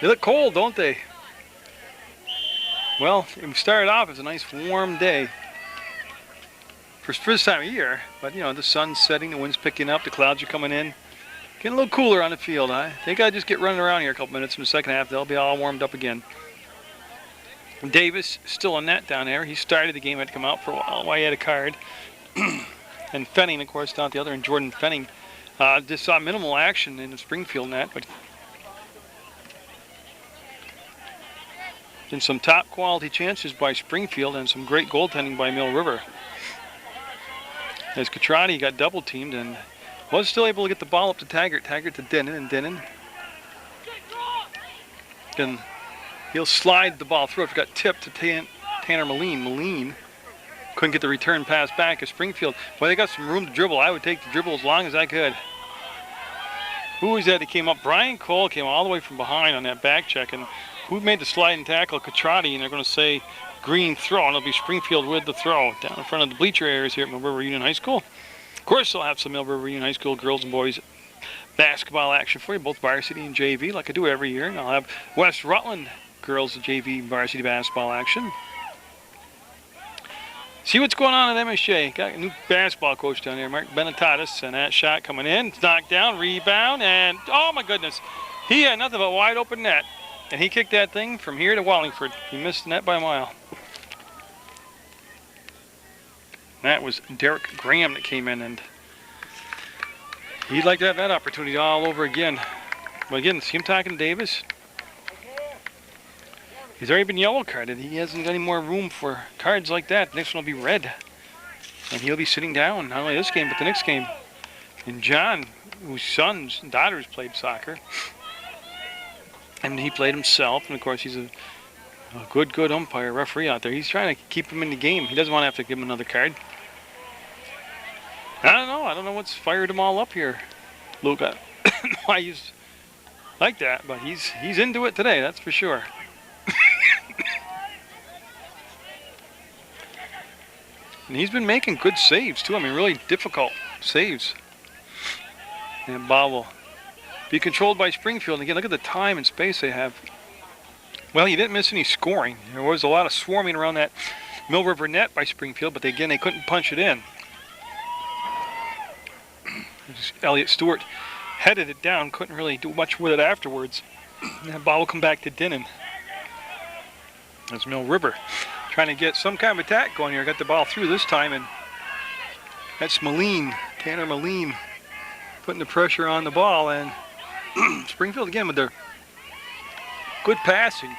They look cold, don't they? Well, it started off as a nice warm day for this time of year, but you know, the sun's setting, the wind's picking up, the clouds are coming in. Getting a little cooler on the field. I think I just get running around here a couple minutes in the second half. They'll be all warmed up again. Davis still in net down there. He started the game, had to come out for a while. Why he had a card. And Fenning, of course, down at the other end. Jordan Fenning just saw minimal action in the Springfield net, but and some top quality chances by Springfield and some great goaltending by Mill River. As Catrati got double teamed and was still able to get the ball up to Taggart. Taggart to Denon, and Denon. Then he'll slide the ball through. It got tipped to Tanner Moline. Moline couldn't get the return pass back as Springfield. Well, they got some room to dribble. I would take the dribble as long as I could. Who was that came up? Brian Cole came all the way from behind on that back check. And who made the sliding tackle? Catrati, and they're going to say green throw, and it'll be Springfield with the throw down in front of the bleacher areas here at Mill River Union High School. Of course, they'll have some Mill River Union High School girls and boys basketball action for you, both varsity and JV, like I do every year. And I'll have West Rutland girls JV varsity basketball action. See what's going on at MSJ. Got a new basketball coach down there, Mark Benetatis, and that shot coming in. It's knocked down, rebound, and oh my goodness. He had nothing but wide open net, and he kicked that thing from here to Wallingford. He missed the net by a mile. That was Derek Graham that came in, and he'd like to have that opportunity all over again. But again, see him talking to Davis. He's already been yellow carded. He hasn't got any more room for cards like that. The next one will be red. And he'll be sitting down, not only this game, but the next game. And John, whose sons and daughters played soccer, and he played himself, and of course he's a good umpire, referee out there. He's trying to keep him in the game. He doesn't want to have to give him another card. I don't know what's fired him all up here, Luke. I don't know why he's like that, but he's into it today, that's for sure. And he's been making good saves too. I mean, really difficult saves. And ball will be controlled by Springfield. And again, look at the time and space they have. Well, he didn't miss any scoring. There was a lot of swarming around that Mill River net by Springfield, but again, they couldn't punch it in. Elliot Stewart headed it down, couldn't really do much with it afterwards. And that ball will come back to Denon. That's Mill River trying to get some kind of attack going here. Got the ball through this time, and that's Moline, Tanner Moline, putting the pressure on the ball. And Springfield again with their good passing.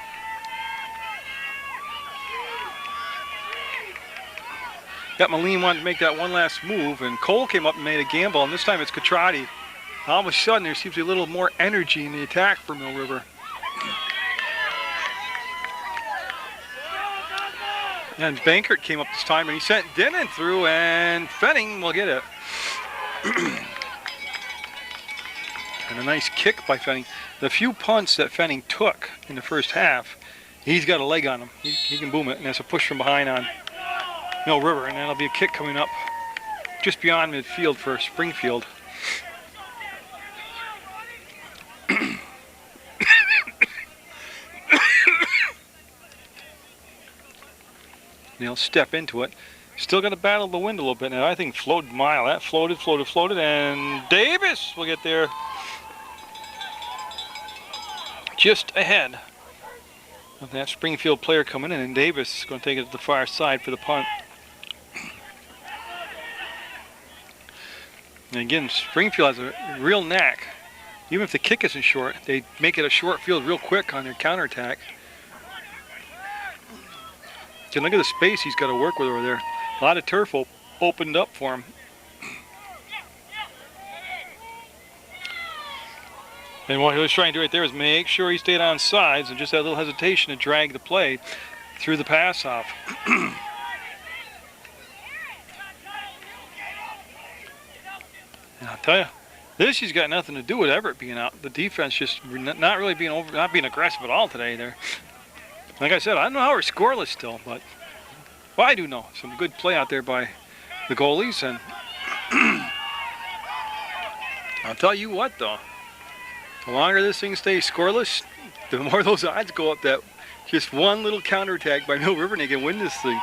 Got Moline wanting to make that one last move, and Cole came up and made a gamble, and this time it's Catrati. All of a sudden there seems to be a little more energy in the attack for Mill River. And Bankert came up this time, and he sent Denon through, and Fenning will get it. And a nice kick by Fenning. The few punts that Fenning took in the first half, he's got a leg on him. He can boom it, and that's a push from behind on Mill River, and that'll be a kick coming up just beyond midfield for Springfield. They'll step into it. Still got to battle the wind a little bit. And I think floated mile. That floated, and Davis will get there just ahead of that Springfield player coming in, and Davis is going to take it to the far side for the punt. And again, Springfield has a real knack. Even if the kick isn't short, they make it a short field real quick on their counterattack. And look at the space he's got to work with over there. A lot of turf opened up for him. And what he was trying to do right there is make sure he stayed on sides and just had a little hesitation to drag the play through the pass off. And I'll tell you, this has got nothing to do with Everett being out. The defense just not really being not being aggressive at all today there. Like I said, I don't know how we're scoreless still, but well, I do know. Some good play out there by the goalies, and I'll tell you what though, the longer this thing stays scoreless, the more those odds go up that just one little counterattack by Mill River and they can win this thing.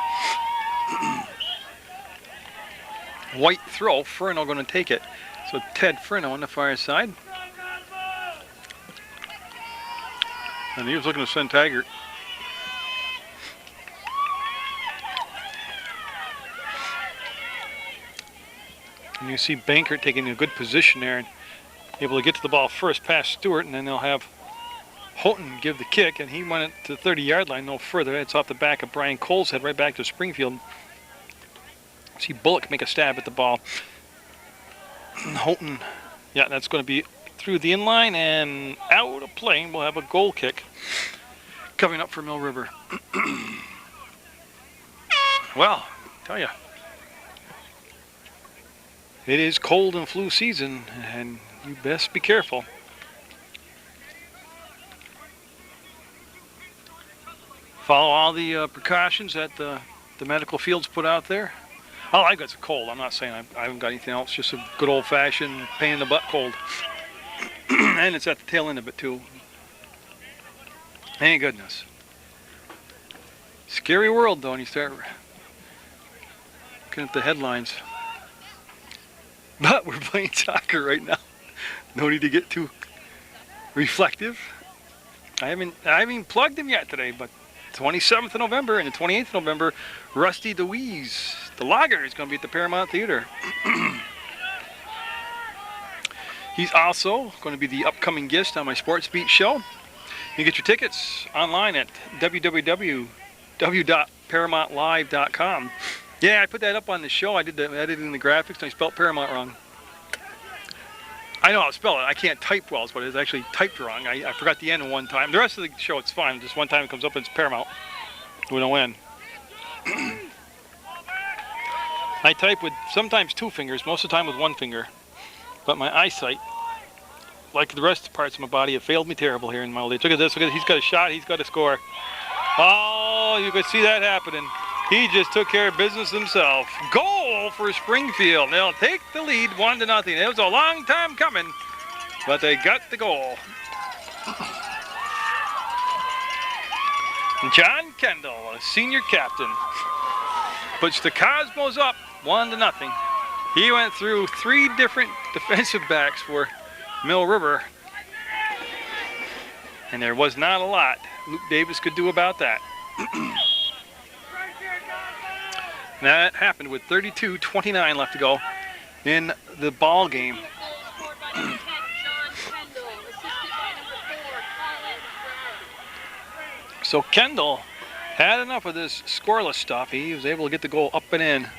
White throw, Furno going to take it. So Ted Furno on the far side. And he was looking to send Taggart. And you see Bankert taking a good position there and able to get to the ball first past Stewart, and then they'll have Houghton give the kick, and he went it to the 30-yard line no further. It's off the back of Brian Cole's head right back to Springfield. See Bullock make a stab at the ball. And Houghton, yeah, that's going to be through the inline and out of play. We'll have a goal kick coming up for Mill River. Well, I tell you, it is cold and flu season, and you best be careful. Follow all the precautions that the medical fields put out there. All I've got is a cold. I'm not saying I haven't got anything else. Just a good old-fashioned pain in the butt cold. And it's at the tail end of it, too. Thank goodness. Scary world, though, when you start looking at the headlines. But we're playing soccer right now. No need to get too reflective. I haven't even plugged him yet today, but 27th of November and the 28th of November, Rusty DeWeese, the Lager, is going to be at the Paramount Theater. He's also going to be the upcoming guest on my Sports Beat show. You can get your tickets online at www.paramountlive.com. Yeah, I put that up on the show. I did the editing and the graphics, and I spelled Paramount wrong. I know how to spell it. I can't type well, but it's actually typed wrong. I forgot the N one time. The rest of the show, it's fine. Just one time it comes up, it's Paramount. We don't win. I type with sometimes 2 fingers, most of the time with 1 finger. But my eyesight, like the rest of the parts of my body, have failed me terrible here in my old age. Look at this. Look at, he's got a shot. He's got to score. Oh, you could see that happening. He just took care of business himself. Goal for Springfield. They'll take the lead 1-0. It was a long time coming, but they got the goal. John Kendall, a senior captain, puts the Cosmos up 1-0. He went through 3 different defensive backs for Mill River, and there was not a lot Luke Davis could do about that. That happened with 32:29 left to go in the ball game. So Kendall had enough of this scoreless stuff. He was able to get the goal up and in.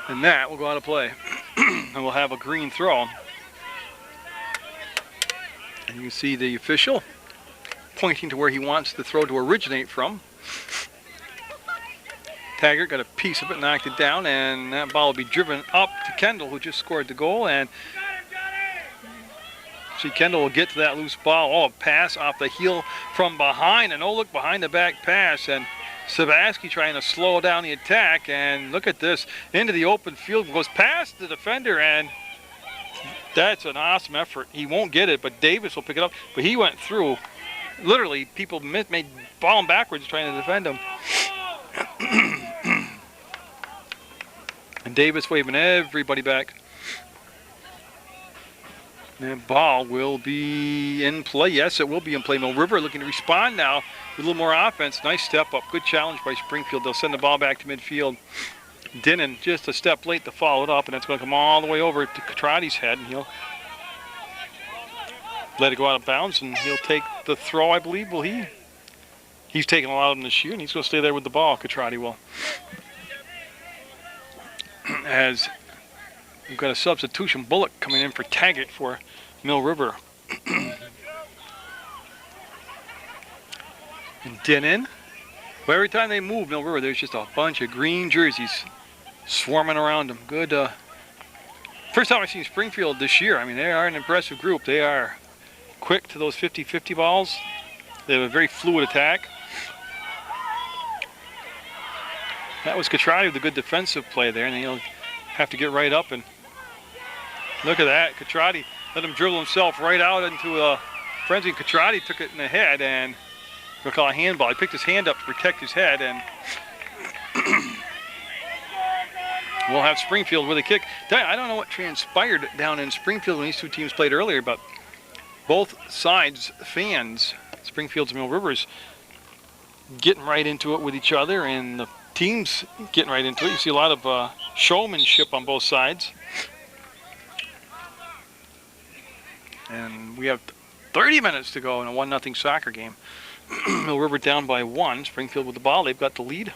And that will go out of play. And we'll have a green throw. And you can see the official pointing to where he wants the throw to originate from. Taggart got a piece of it, knocked it down, and that ball will be driven up to Kendall, who just scored the goal. And see, Kendall will get to that loose ball. Oh, a pass off the heel from behind, and oh, look, behind the back pass. And Sabaski trying to slow down the attack, and look at this, into the open field, goes past the defender, and that's an awesome effort. He won't get it, but Davis will pick it up. But he went through. Literally, people made ball him backwards trying to defend him. And Davis waving everybody back. And ball will be in play. Yes, it will be in play. Mill River looking to respond now with a little more offense. Nice step up. Good challenge by Springfield. They'll send the ball back to midfield. Dinnan just a step late to follow it up, and it's going to come all the way over to Catrotti's head, and he'll let it go out of bounds, and he'll take the throw, I believe. Will he? He's taking a lot of them this year, and he's going to stay there with the ball. Catrotti will. As we've got a substitution, Bullock coming in for Taggart for Mill River. And Dinnan. Well, every time they move Mill River, there's just a bunch of green jerseys swarming around them. Good. First time I've seen Springfield this year. I mean, they are an impressive group. They are quick to those 50-50 balls. They have a very fluid attack. That was Catrati with a good defensive play there, and then he'll have to get right up. And look at that. Catrati let him dribble himself right out into a frenzy. Catrati took it in the head, and we'll call a handball. He picked his hand up to protect his head, and we'll have Springfield with a kick. I don't know what transpired down in Springfield when these two teams played earlier, but both sides fans, Springfield's and Mill River's, getting right into it with each other, and the teams getting right into it. You see a lot of showmanship on both sides. And we have 30 minutes to go in a 1-0 soccer game. Mill River down by 1. Springfield with the ball. They've got the lead.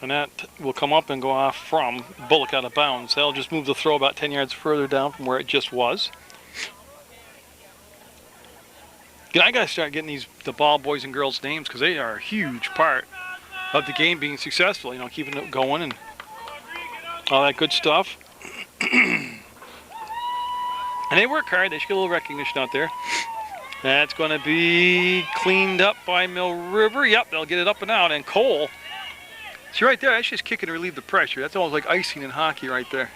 And that will come up and go off from Bullock out of bounds. They'll just move the throw about 10 yards further down from where it just was. I got to start getting the ball boys and girls names, because they are a huge part of the game being successful. You know, keeping it going and all that good stuff. And they work hard. They should get a little recognition out there. That's going to be cleaned up by Mill River. Yep, they'll get it up and out. And Cole, see right there, that's just kicking to relieve the pressure. That's almost like icing in hockey right there.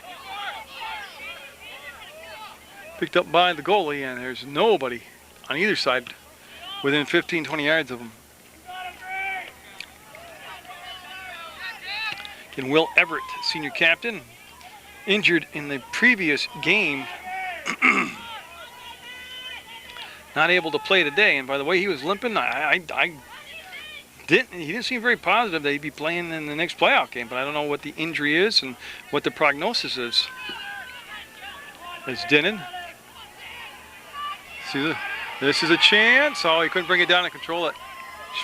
Picked up by the goalie, and there's nobody on either side within 15, 20 yards of him. And Will Everett, senior captain, injured in the previous game. Not able to play today. And by the way, he was limping. He didn't seem very positive that he'd be playing in the next playoff game, but I don't know what the injury is and what the prognosis is. It's Denon. See, this is a chance. Oh, he couldn't bring it down and control it.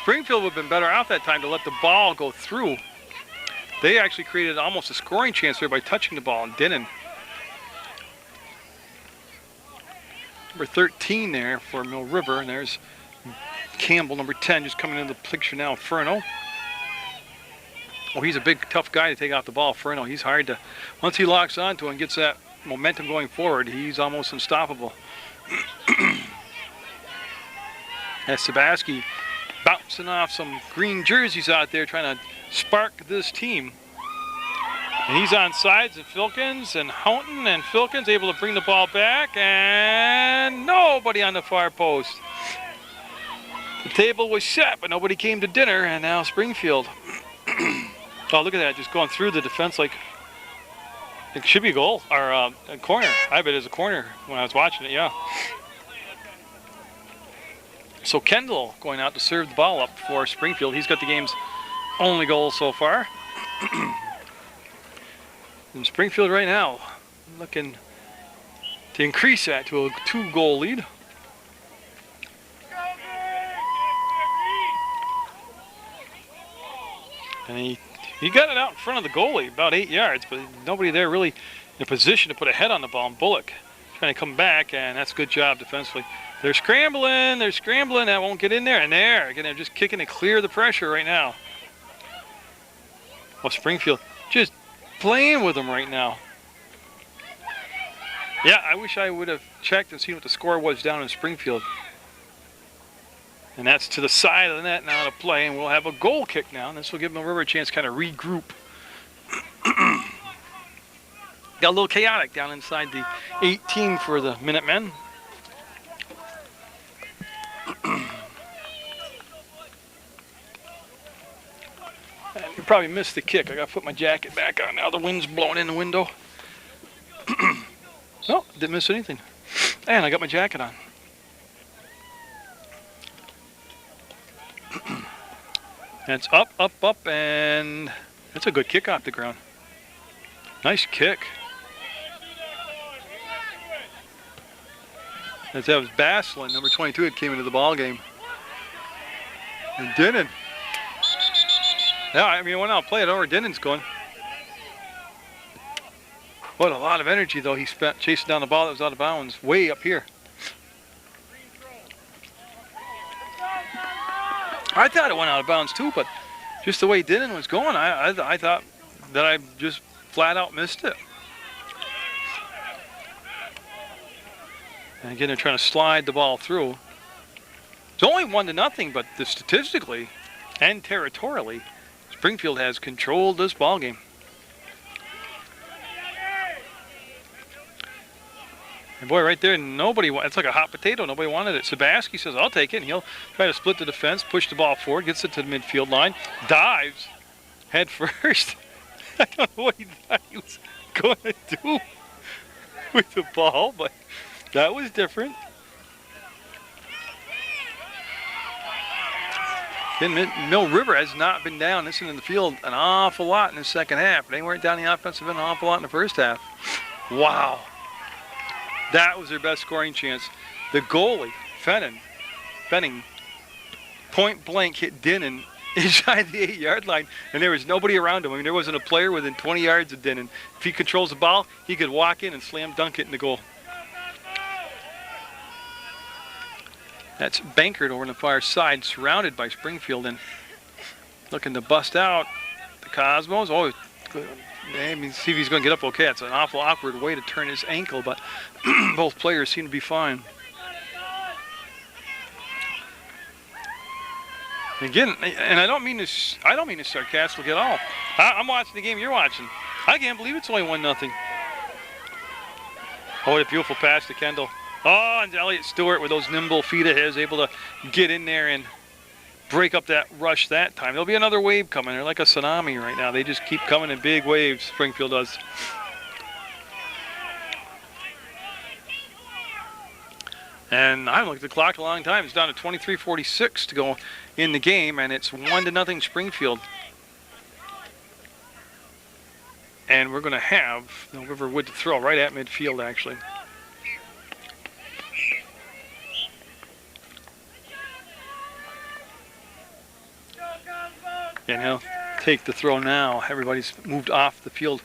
Springfield would have been better off that time to let the ball go through. They actually created almost a scoring chance there by touching the ball, and Denon. Number 13 there for Mill River, and there's Campbell, number 10, just coming into the picture now. Furno. Oh, he's a big, tough guy to take off the ball. Furno, he's hard to, once he locks onto it and gets that momentum going forward, he's almost unstoppable. That's Sabaski bouncing off some green jerseys out there, trying to spark this team. And he's on sides, and Filkins and Houghton, and Filkins able to bring the ball back, and nobody on the far post. The table was set, but nobody came to dinner, and now Springfield. Oh, look at that, just going through the defense like it should be a goal, or a corner. I bet it was a corner when I was watching it, yeah. So Kendall going out to serve the ball up for Springfield. He's got the game's only goal so far. And Springfield right now looking to increase that to a 2-goal lead. And he got it out in front of the goalie, about 8 yards, but nobody there really in a position to put a head on the ball. And Bullock trying to come back, and that's a good job defensively. They're scrambling, that won't get in there, and there, again, they're just kicking to clear the pressure right now. Well, Springfield just playing with them right now. Yeah, I wish I would have checked and seen what the score was down in Springfield. And that's to the side of the net now to play, and we'll have a goal kick now, and this will give Mill River a chance to kind of regroup. Got a little chaotic down inside the 18 for the Minutemen. And you probably missed the kick. I got to put my jacket back on now. The wind's blowing in the window. No, didn't miss anything. And I got my jacket on. And it's up, and that's a good kick off the ground. Nice kick. As that was Baslin, number 22, that came into the ball game. And Denon. Yeah, I mean, when I'll play it over, Denon's going. What a lot of energy, though, he spent chasing down the ball that was out of bounds, way up here. I thought it went out of bounds, too, but just the way Denon was going, I thought that I just flat out missed it. And again, they're trying to slide the ball through. It's only 1-0, but statistically and territorially, Springfield has controlled this ball game. And boy, right there, it's like a hot potato. Nobody wanted it. Sabaski says, I'll take it. And he'll try to split the defense, push the ball forward, gets it to the midfield line, dives head first. I don't know what he thought he was going to do with the ball, but that was different. Mill River has not been down this end of the field an awful lot in the second half. They weren't down the offensive end an awful lot in the first half. Wow. That was their best scoring chance. The goalie, Fenning, point blank hit Dinnan inside the 8-yard line, and there was nobody around him. I mean, there wasn't a player within 20 yards of Dinnan. If he controls the ball, he could walk in and slam dunk it in the goal. That's Bankert over on the far side, surrounded by Springfield, and looking to bust out the Cosmos. Oh, I mean, see if he's going to get up okay. It's an awful awkward way to turn his ankle, but both players seem to be fine. Again, and I don't mean this sarcastic at all. I'm watching the game you're watching. I can't believe it's only 1-0. Oh, what a beautiful pass to Kendall. Oh, and Elliott Stewart with those nimble feet of his, able to get in there and break up that rush that time. There'll be another wave coming. They're like a tsunami right now. They just keep coming in big waves, Springfield does. And I haven't looked at the clock a long time. It's down to 23:46 to go in the game, and it's 1-0 Springfield. And we're going to have Mill River Wood to throw right at midfield, actually. And he'll take the throw now. Everybody's moved off the field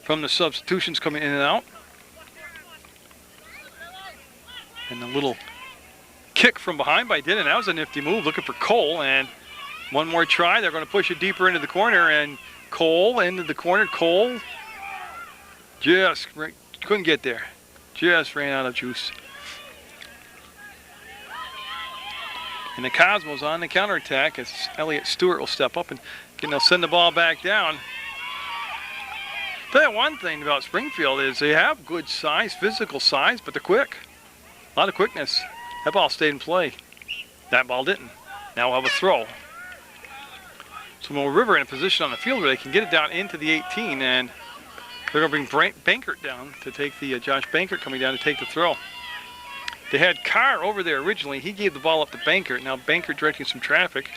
from the substitutions coming in and out. And a little kick from behind by Dinnan. That was a nifty move, looking for Cole. And one more try. They're going to push it deeper into the corner. And Cole into the corner. Cole just couldn't get there. Just ran out of juice. And the Cosmos on the counterattack as Elliott Stewart will step up and they'll send the ball back down. Tell you one thing about Springfield is they have good size, physical size, but they're quick. A lot of quickness. That ball stayed in play. That ball didn't. Now we'll have a throw. So Mill River in a position on the field where they can get it down into the 18, and they're going to bring Bankert down to take the, Josh Bankert coming down to take the throw. They had Carr over there originally. He gave the ball up to Bankert. Now Bankert directing some traffic.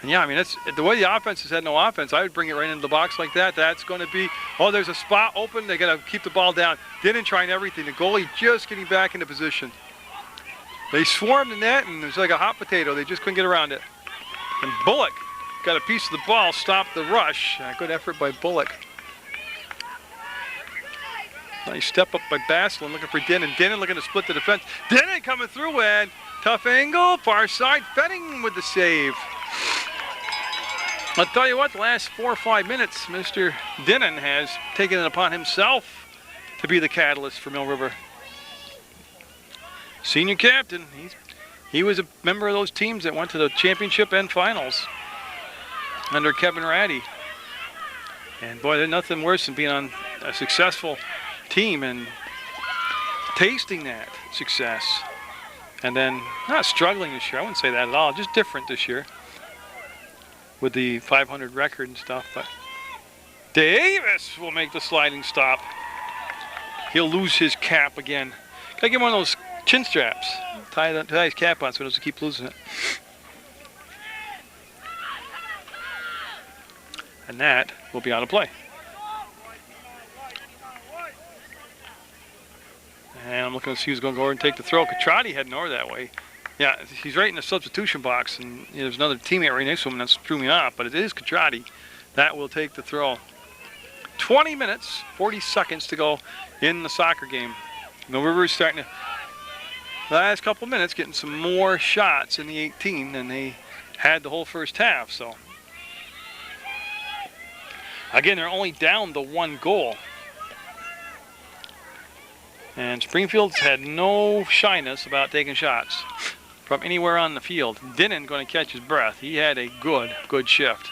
And yeah, I mean, that's the way the offense has had no offense. I would bring it right into the box like that. That's going to be, oh, there's a spot open. They got to keep the ball down. Didn't trying everything. The goalie just getting back into position. They swarmed the net, and it was like a hot potato. They just couldn't get around it. And Bullock got a piece of the ball, stopped the rush. Good effort by Bullock. Nice step up by Baslin, looking for Dinnan. Dinnan looking to split the defense. Dinnan coming through, and tough angle, far side. Fenning with the save. I'll tell you what, the last 4 or 5 minutes, Mr. Dinnan has taken it upon himself to be the catalyst for Mill River. Senior captain. He was a member of those teams that went to the championship and finals under Kevin Ratty. And boy, there's nothing worse than being on a successful team and tasting that success. And then not struggling this year. I wouldn't say that at all. Just different this year with the 500 record and stuff. But Davis will make the sliding stop. He'll lose his cap again. Gotta give him one of those chin straps. Tie his cap on so he doesn't keep losing it. And that will be out of play. And I'm looking to see who's going to go over and take the throw. Catrati heading over that way. Yeah, he's right in the substitution box, and there's another teammate right next to him, and that's threw me off, but it is Catrati. That will take the throw. 20 minutes, 40 seconds to go in the soccer game. Mill River is starting to, the last couple minutes, getting some more shots in the 18 than they had the whole first half. So, again, they're only down the 1 goal. And Springfield's had no shyness about taking shots from anywhere on the field. Dinnan going to catch his breath. He had a good shift.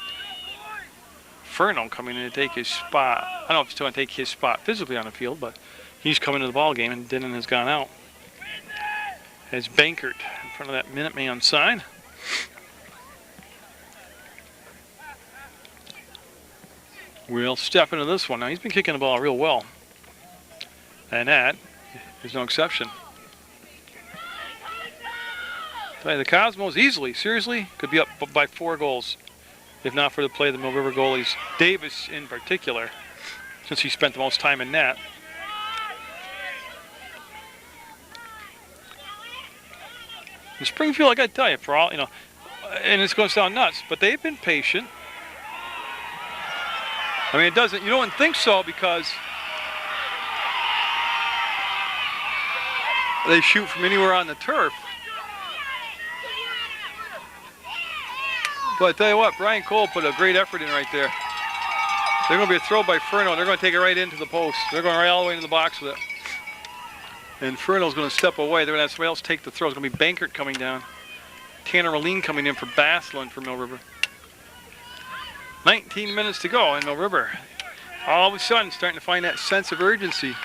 Furno coming in to take his spot. I don't know if he's going to take his spot physically on the field, but he's coming to the ball game, and Dinnan has gone out. As Bankert in front of that Minuteman sign. will step into this one. Now, he's been kicking the ball real well. And that is no exception. The Cosmos easily, seriously, could be up by 4 goals. If not for the play of the Mill River goalies. Davis in particular, since he spent the most time in net. In Springfield, I got to tell you, for all, you know, and it's going to sound nuts, but they've been patient. I mean, it doesn't, you don't think so because they shoot from anywhere on the turf. But I tell you what, Brian Cole put a great effort in right there. They're going to be a throw by Furno. They're going to take it right into the post. They're going right all the way into the box with it. And Furno's going to step away. They're going to have somebody else take the throw. It's going to be Bankert coming down. Tanner Moline coming in for Basselin for Mill River. 19 minutes to go in Mill River. All of a sudden, starting to find that sense of urgency.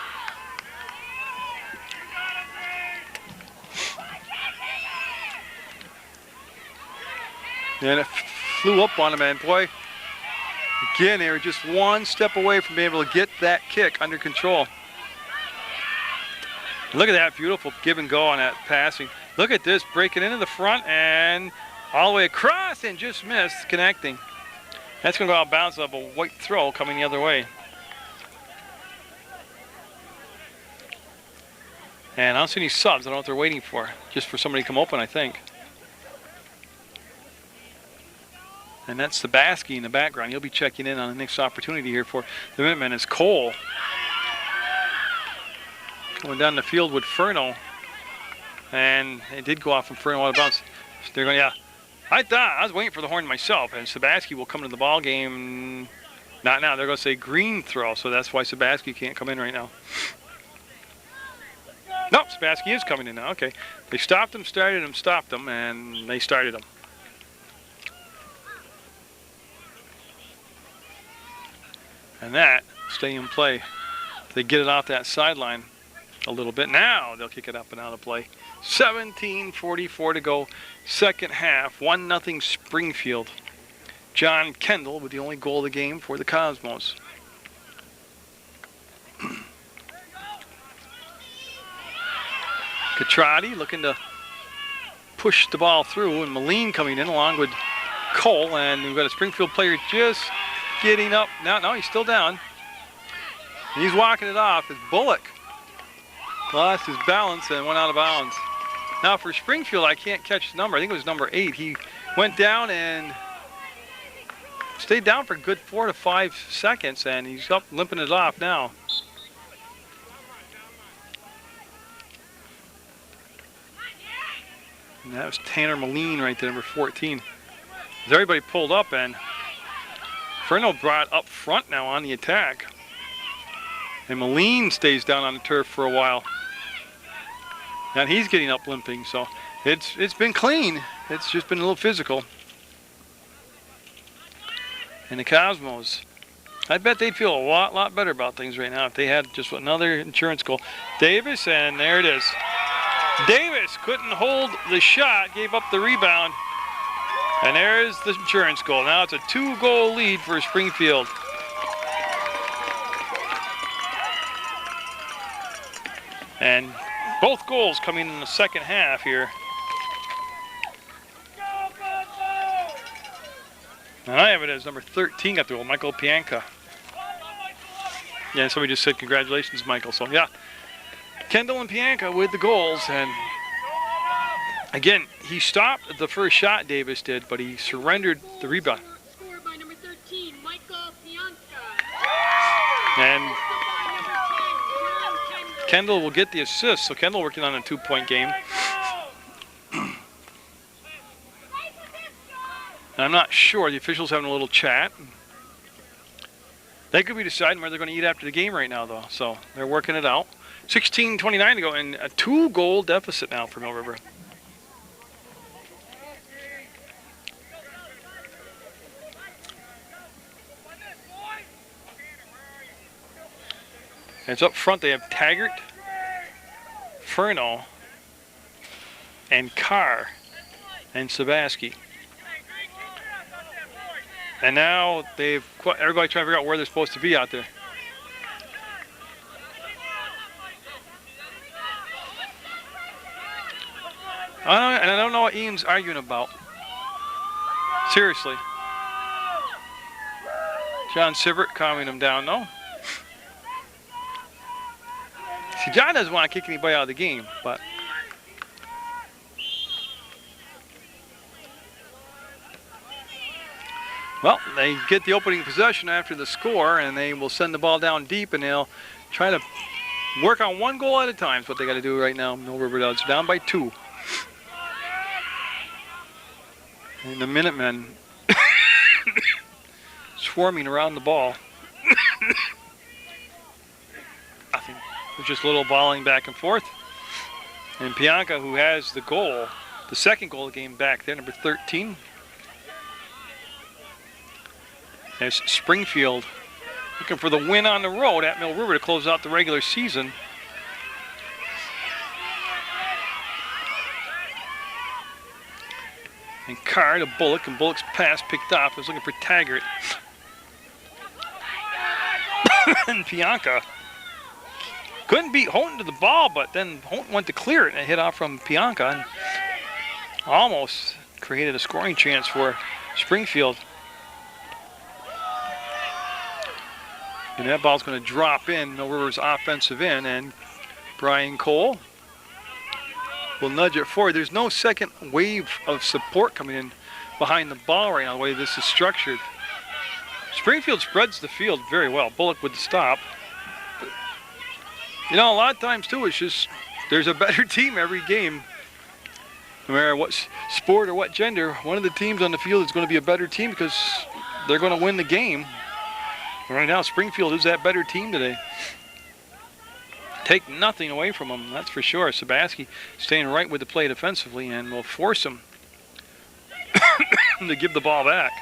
And it flew up on him, and boy, again, they were just one step away from being able to get that kick under control. Look at that beautiful give and go on that passing. Look at this, breaking into the front and all the way across and just missed connecting. That's going to go out of bounds of a white throw coming the other way. And I don't see any subs. I don't know what they're waiting for. Just for somebody to come open, I think. And that's Sabaski in the background. He'll be checking in on the next opportunity here for the Minutemen is Cole. Going down the field with Furno. And it did go off from Furno out of bounds. They're going, yeah. I was waiting for the horn myself. And Sabaski will come to the ball game. Not now. They're going to say green throw. So that's why Sabaski can't come in right now. Nope, Sabaski is coming in now. Okay. They stopped him, started him, stopped him, and they started him. And that, stay in play. They get it off that sideline a little bit. Now they'll kick it up and out of play. 17:44 to go, second half. 1-0 Springfield. John Kendall with the only goal of the game for the Cosmos. Catrati looking to push the ball through, and Moline coming in along with Cole, and we've got a Springfield player just getting up. No, he's still down. He's walking it off as Bullock lost his balance and went out of bounds. Now for Springfield, I can't catch the number. I think it was number 8. He went down and stayed down for a good 4 to 5 seconds, and he's up limping it off now. And that was Tanner Moline right there, number 14. As everybody pulled up, and Furno brought up front now on the attack. And Moline stays down on the turf for a while. And he's getting up limping, so it's been clean. It's just been a little physical. And the Cosmos, I bet they'd feel a lot better about things right now if they had just another insurance goal. Davis, and there it is. Davis couldn't hold the shot, gave up the rebound. And there's the insurance goal. Now it's a 2-goal lead for Springfield. And both goals coming in the second half here. And I have it as number 13 got the goal, Michael Pianka. Yeah, somebody just said congratulations, Michael. So yeah, Kendall and Pianka with the goals. And again, he stopped the first shot, Davis did, but he surrendered the rebound. Scored by number 13, Michael Pianka. And Kendall will get the assist, so Kendall working on a 2-point game. And I'm not sure, the officials having a little chat. They could be deciding where they're going to eat after the game right now, though, so they're working it out. 16:29 to go, and a 2-goal deficit now for Mill River. And it's up front. They have Taggart, Furno, and Carr, and Sabaski. And now everybody trying to figure out where they're supposed to be out there. I don't know what Ian's arguing about. Seriously. John Sibbert calming him down, no? See, John doesn't want to kick anybody out of the game, but... Well, they get the opening possession after the score, and they will send the ball down deep, and they'll try to work on one goal at a time. Is what they got to do right now. Mill River does. Down by 2. And the Minutemen swarming around the ball. Nothing. There's just a little balling back and forth. And Pianka, who has the goal, the second goal of the game back there, number 13. As Springfield looking for the win on the road at Mill River to close out the regular season. And Carr to Bullock, and Bullock's pass picked off. Was looking for Taggart. And Pianka couldn't beat Houghton to the ball, but then Houghton went to clear it and it hit off from Pianka and almost created a scoring chance for Springfield. And that ball's going to drop in Mill River's offensive end, and Brian Cole will nudge it forward. There's no second wave of support coming in behind the ball right now, the way this is structured. Springfield spreads the field very well. Bullock with the stop. But, you know, a lot of times, too, it's just there's a better team every game. No matter what sport or what gender, one of the teams on the field is going to be a better team because they're going to win the game. Right now, Springfield is that better team today. Take nothing away from them, that's for sure. Sabaski staying right with the play defensively and will force him to give the ball back.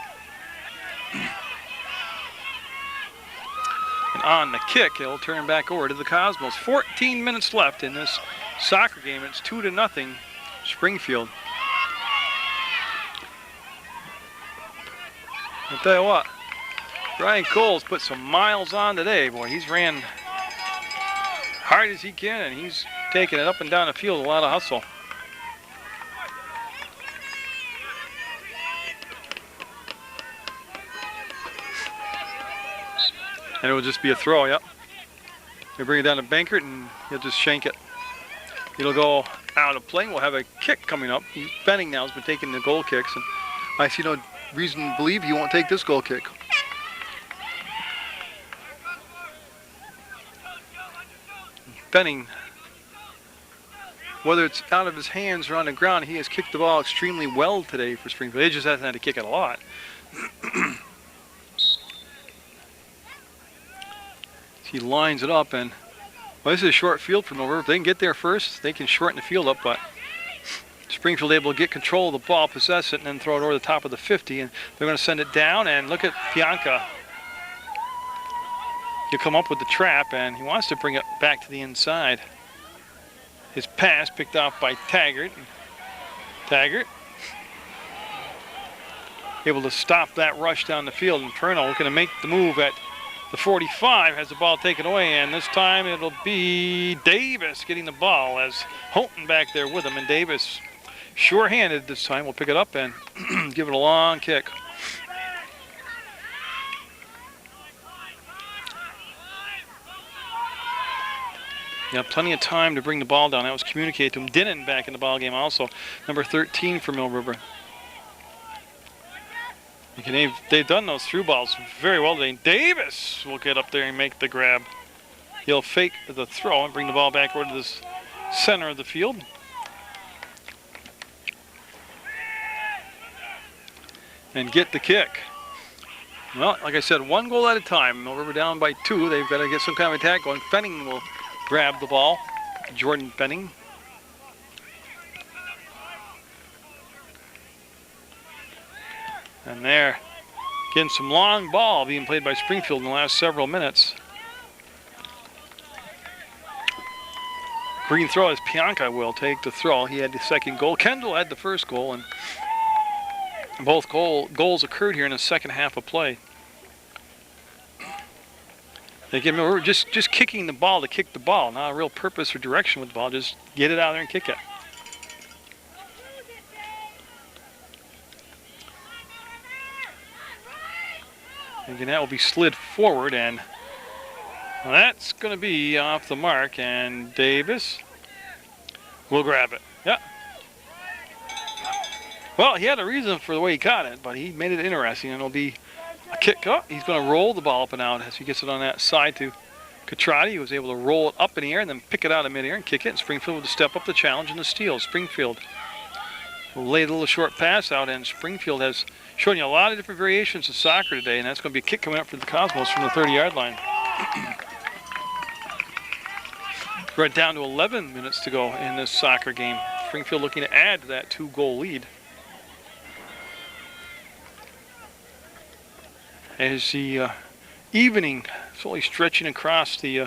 And on the kick, it'll turn back over to the Cosmos. 14 minutes left in this soccer game. It's 2-0 Springfield. I'll tell you what, Brian Cole's put some miles on today, boy. He's ran hard as he can, and he's taking it up and down the field, a lot of hustle. And it will just be a throw, yep. They bring it down to Bankert, and he'll just shank it. It'll go out of play. We'll have a kick coming up. Benning now has been taking the goal kicks, and I see no reason to believe he won't take this goal kick. Benning, whether it's out of his hands or on the ground, he has kicked the ball extremely well today for Springfield. He just hasn't had to kick it a lot. He lines it up, and well, this is a short field from over. If they can get there first, they can shorten the field up, but Springfield able to get control of the ball, possess it, and then throw it over the top of the 50, and they're going to send it down, and look at Pianka. He'll come up with the trap, and he wants to bring it back to the inside. His pass picked off by Taggart. Taggart able to stop that rush down the field, and Perno looking to make the move at the 45, has the ball taken away, and this time it'll be Davis getting the ball as Houghton back there with him, and Davis sure-handed this time. Will pick it up and give it a long kick. Yeah, plenty of time to bring the ball down. That was communicated to him. Dinnan back in the ball game also. Number 13 for Mill River. They've done those through balls very well today. Davis will get up there and make the grab. He'll fake the throw and bring the ball back over to the center of the field. And get the kick. Well, like I said, one goal at a time. Mill River down by 2. They've got to get some kind of attack going. Fenning will grab the ball. Jordan Fenning. And there, getting some long ball being played by Springfield in the last several minutes. Green throw as Pianka will take the throw. He had the second goal. Kendall had the first goal, and Both goals occurred here in the second half of play. Again, we're just kicking the ball to kick the ball, not a real purpose or direction with the ball. Just get it out there and kick it. Again, that will be slid forward, and that's going to be off the mark, and Davis will grab it. Yeah. Well, he had a reason for the way he caught it, but he made it interesting, and it'll be a kick up. He's going to roll the ball up and out as he gets it on that side to Catrati, who was able to roll it up in the air and then pick it out of midair and kick it. And Springfield will step up the challenge and the steal. Springfield will lay a little short pass out, and Springfield has shown you a lot of different variations of soccer today, and that's going to be a kick coming up for the Cosmos from the 30-yard line. We're down to 11 minutes to go in this soccer game. Springfield looking to add to that 2-goal lead. As the evening slowly stretching across the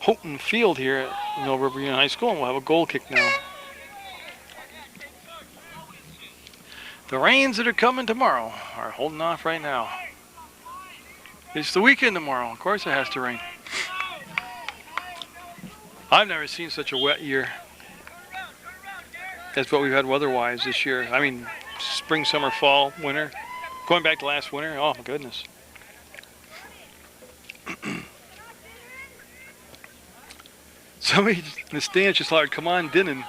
Houghton Field here at Mill River Union High School, and we'll have a goal kick now. The rains that are coming tomorrow are holding off right now. It's the weekend tomorrow. Of course it has to rain. I've never seen such a wet year as what we've had weather-wise this year. I mean, spring, summer, fall, winter. Going back to last winter, oh my goodness. Somebody in the stands just like, come on, Dinnan.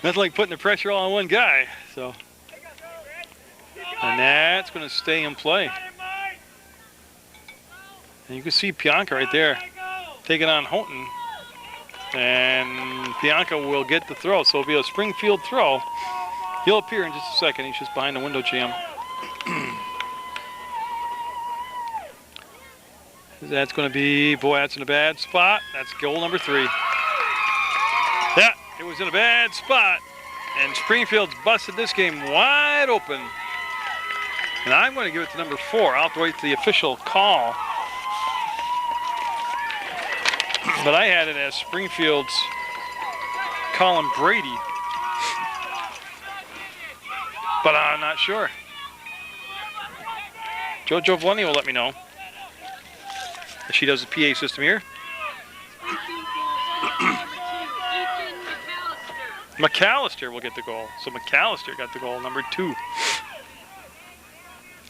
Nothing like putting the pressure all on one guy. So, and that's going to stay in play. And you can see Pianka right there taking on Houghton. And Pianka will get the throw. So it'll be a Springfield throw. He'll appear in just a second. He's just behind the window jam. That's going to be, boy, that's in a bad spot. That's goal number 3. Yeah, it was in a bad spot. And Springfield's busted this game wide open. And I'm going to give it to number 4. I'll have to wait for the official call. But I had it as Springfield's Colin Brady. But I'm not sure. Jojo Valeni will let me know. She does the PA system here. McAllister will get the goal. So McAllister got the goal, number 2.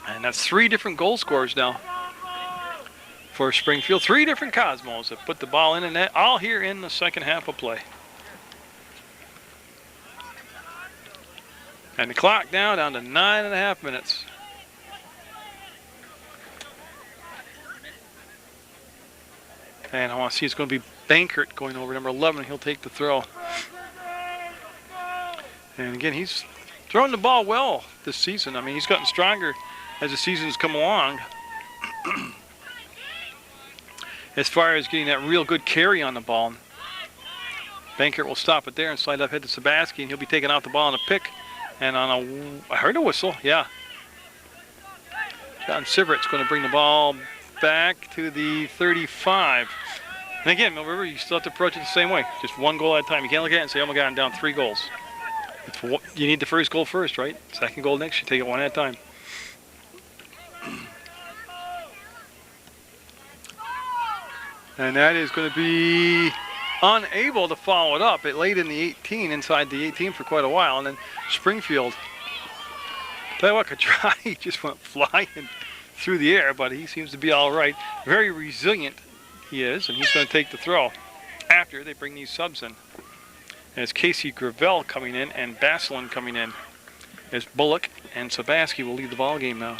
And that's 3 different goal scorers now for Springfield. 3 different Cosmos that put the ball in the net, all here in the second half of play. And the clock now down to 9.5 minutes. And I want to see it's going to be Bankert going over number 11. He'll take the throw. And again, he's throwing the ball well this season. I mean, he's gotten stronger as the season's come along. As far as getting that real good carry on the ball. Bankert will stop it there and slide up head to Sabaski, and he'll be taking out the ball on a pick. And on a, I heard a whistle, yeah. John Siverett's going to bring the ball back to the 35. And again, Mill River, you still have to approach it the same way. Just 1 goal at a time. You can't look at it and say, oh my God, I'm down 3 goals. You need the first goal first, right? Second goal next, you take it 1 at a time. And that is going to be unable to follow it up. It laid in the 18, inside the 18 for quite a while. And then Springfield, tell you what, Catrati just went flying through the air, but he seems to be all right. Very resilient he is, and he's going to take the throw after they bring these subs in. And it's Casey Gravel coming in and Baselin coming in. As Bullock and Sabaski will lead the ball game now.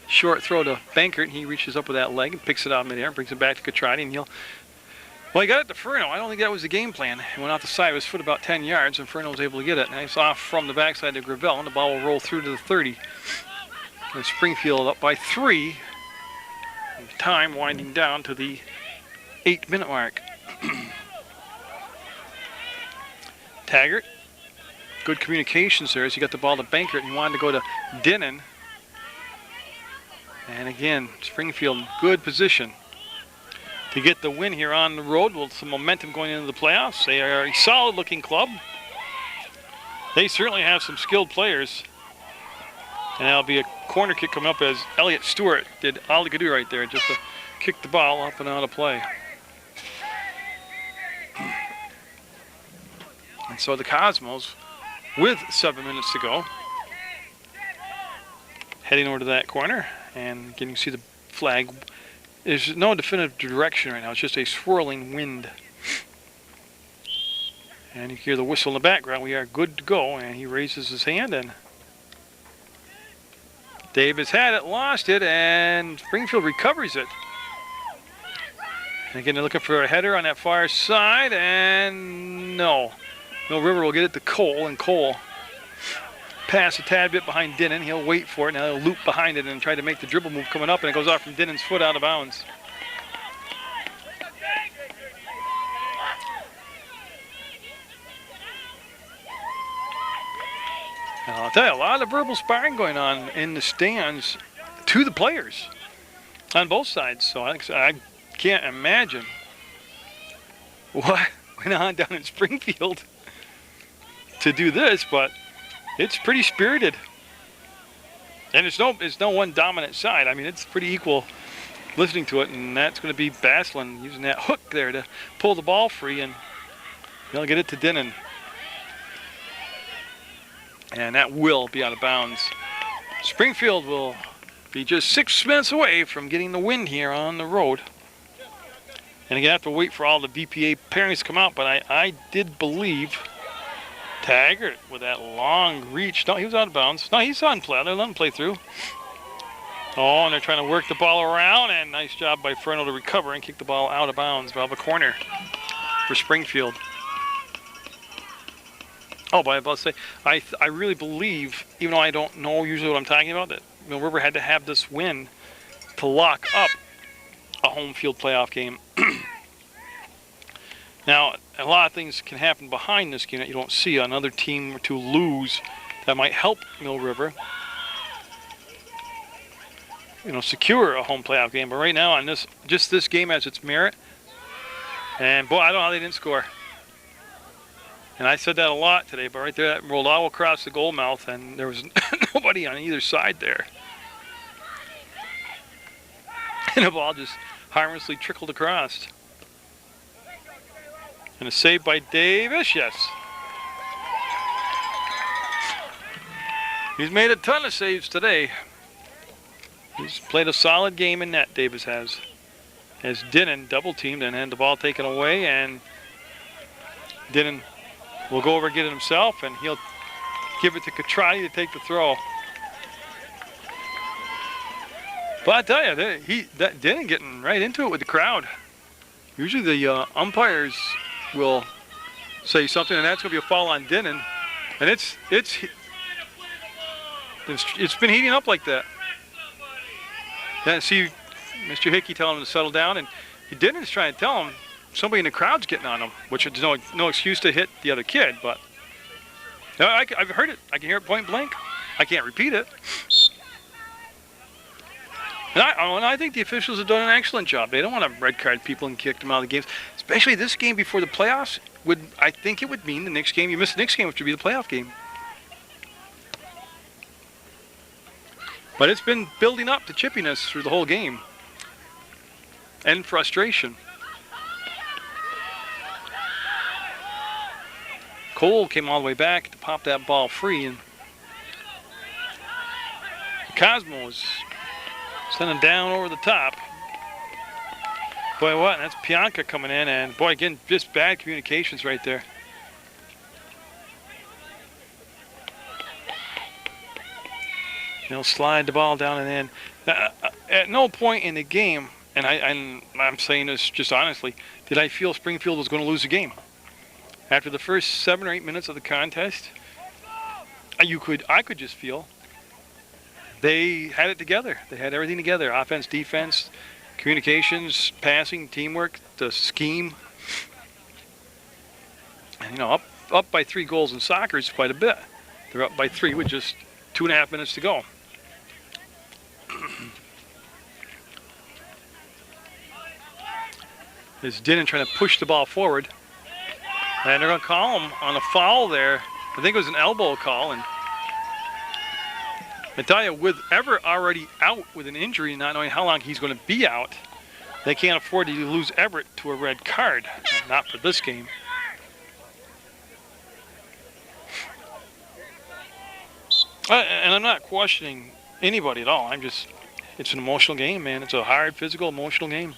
Short throw to Bankert, and he reaches up with that leg and picks it out midair and brings it back to Catrati, and well, he got it to Furno. I don't think that was the game plan. He went off the side of his foot about 10 yards, and Furno was able to get it. Nice off from the backside to Gravel, and the ball will roll through to the 30. And Springfield up by 3. Time winding down to the 8-minute mark. Taggart, good communications there as he got the ball to Bankert, and he wanted to go to Dinnan. And again, Springfield, good position. to get the win here on the road with some momentum going into the playoffs. They are a solid-looking club. They certainly have some skilled players. And that'll be a corner kick coming up as Elliott Stewart did all he could do right there, just to kick the ball up and out of play. And so the Cosmos, with 7 minutes to go, heading over to that corner and getting to see the flag. There's no definitive direction right now. It's just a swirling wind. And you hear the whistle in the background. We are good to go. And he raises his hand, and Davis had it, lost it, and Springfield recovers it. And again, they're looking for a header on that far side, and no. Mill River will get it to Cole, and Cole pass a tad bit behind Dinnan. He'll wait for it. Now he'll loop behind it and try to make the dribble move coming up, and it goes off from Dinnan's foot out of bounds. Now, I'll tell you, a lot of verbal sparring going on in the stands to the players on both sides. So I can't imagine what went on down in Springfield to do this, but it's pretty spirited. And it's no one dominant side. I mean, it's pretty equal listening to it, and that's going to be Baslin using that hook there to pull the ball free, and they'll get it to Dinnan. And that will be out of bounds. Springfield will be just 6 minutes away from getting the win here on the road. And again, I have to wait for all the VPA pairings to come out, but I did believe Taggart with that long reach. No, he was out of bounds. No, he's on play. They're letting him play through. Oh, and they're trying to work the ball around, and nice job by Ferno to recover and kick the ball out of bounds. We'll have a corner for Springfield. Oh, but I was about to say, I really believe, even though I don't know usually what I'm talking about, that Mill River had to have this win to lock up a home field playoff game. Now, a lot of things can happen behind this game that you don't see. Another team to lose that might help Mill River, secure a home playoff game. But right now, on this game has its merit. And boy, I don't know how they didn't score. And I said that a lot today, but right there, that rolled all across the goal mouth, and there was nobody on either side there. And the ball just harmlessly trickled across. And a save by Davis, yes. He's made a ton of saves today. He's played a solid game in net, Davis has. As Dinnan double-teamed and had the ball taken away, and Dinnan will go over and get it himself, and he'll give it to Catrati to take the throw. But I tell you, Dinnan getting right into it with the crowd. Usually the umpires will say something, and that's going to be a foul on Dinnan. And it's been heating up like that. Yeah, see Mr. Hickey telling him to settle down, and Dinnan's trying to tell him somebody in the crowd's getting on him, which is no excuse to hit the other kid, but I've heard it. I can hear it point blank. I can't repeat it. And I think the officials have done an excellent job. They don't want to red card people and kick them out of the games, especially this game before the playoffs. I think it would mean the next game, you miss the next game, which would be the playoff game. But it's been building up to chippiness through the whole game and frustration. Cole came all the way back to pop that ball free, and the Cosmos sending down over the top. Boy, what? That's Pianka coming in, and boy, again, just bad communications right there. They'll slide the ball down and in. At no point in the game, and I'm saying this just honestly, did I feel Springfield was going to lose the game. After the first 7 or 8 minutes of the contest, I could just feel they had it together. They had everything together: offense, defense, communications, passing, teamwork, the scheme. And, up by 3 goals in soccer is quite a bit. They're up by 3 with just 2.5 minutes to go. is Dinnan trying to push the ball forward. And they're going to call him on a foul there. I think it was an elbow call. And I tell you, with Everett already out with an injury, not knowing how long he's going to be out, they can't afford to lose Everett to a red card. Not for this game. And I'm not questioning anybody at all. It's an emotional game, man. It's a hard, physical, emotional game.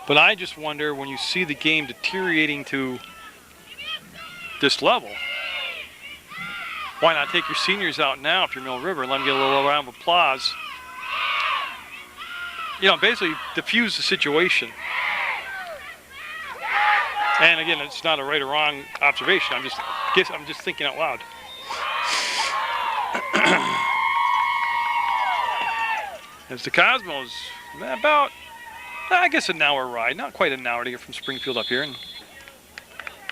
But I just wonder, when you see the game deteriorating to this level, why not take your seniors out now if you're Mill River and let them get a little round of applause? You know, basically diffuse the situation. And again, it's not a right or wrong observation. I'm just thinking out loud. As the Cosmos, about, I guess, an hour ride. Not quite an hour to get from Springfield up here. And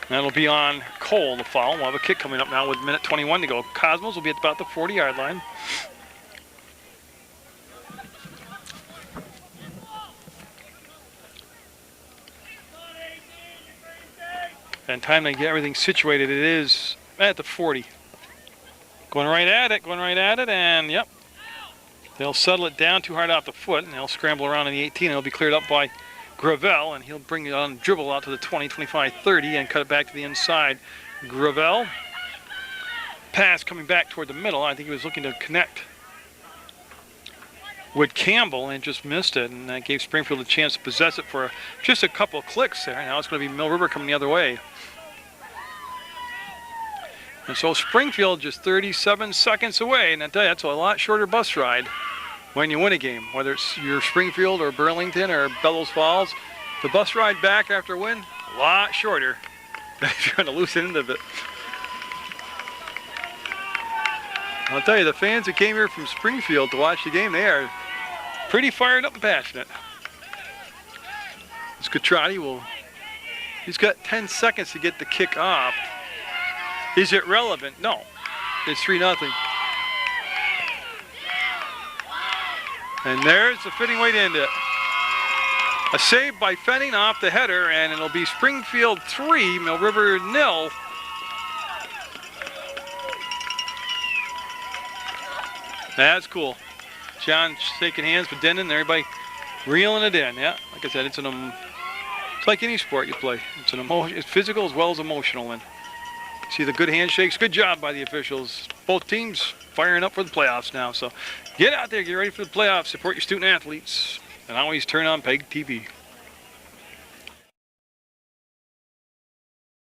that'll be on Cole, the foul. We'll have a kick coming up now with minute 21 to go. Cosmos will be at about the 40-yard line. And time to get everything situated, it is at the 40. Going right at it, and yep. They'll settle it down too hard off the foot, and they'll scramble around in the 18, and it'll be cleared up by Gravel, and he'll bring it on dribble out to the 20, 25, 30, and cut it back to the inside. Gravel. Pass coming back toward the middle. I think he was looking to connect with Campbell and just missed it, and that gave Springfield a chance to possess it for just a couple of clicks there. Now it's going to be Mill River coming the other way. And so Springfield just 37 seconds away, and I tell you, that's a lot shorter bus ride when you win a game, whether it's your Springfield or Burlington or Bellows Falls. The bus ride back after a win, a lot shorter than if you're going to lose the end of it. I'll tell you, the fans that came here from Springfield to watch the game, they are pretty fired up and passionate. This Catrati he's got 10 seconds to get the kick off. Is it relevant? No. It's 3-0. And there's the fitting way to end it. A save by Fenning off the header, and it'll be Springfield 3, Mill River 0. That's cool. John shaking hands with Denon, and everybody reeling it in. Yeah, like I said, it's like any sport you play. It's physical as well as emotional. And see the good handshakes. Good job by the officials. Both teams firing up for the playoffs now. So get out there, get ready for the playoffs. Support your student athletes, and always turn on PEGTV.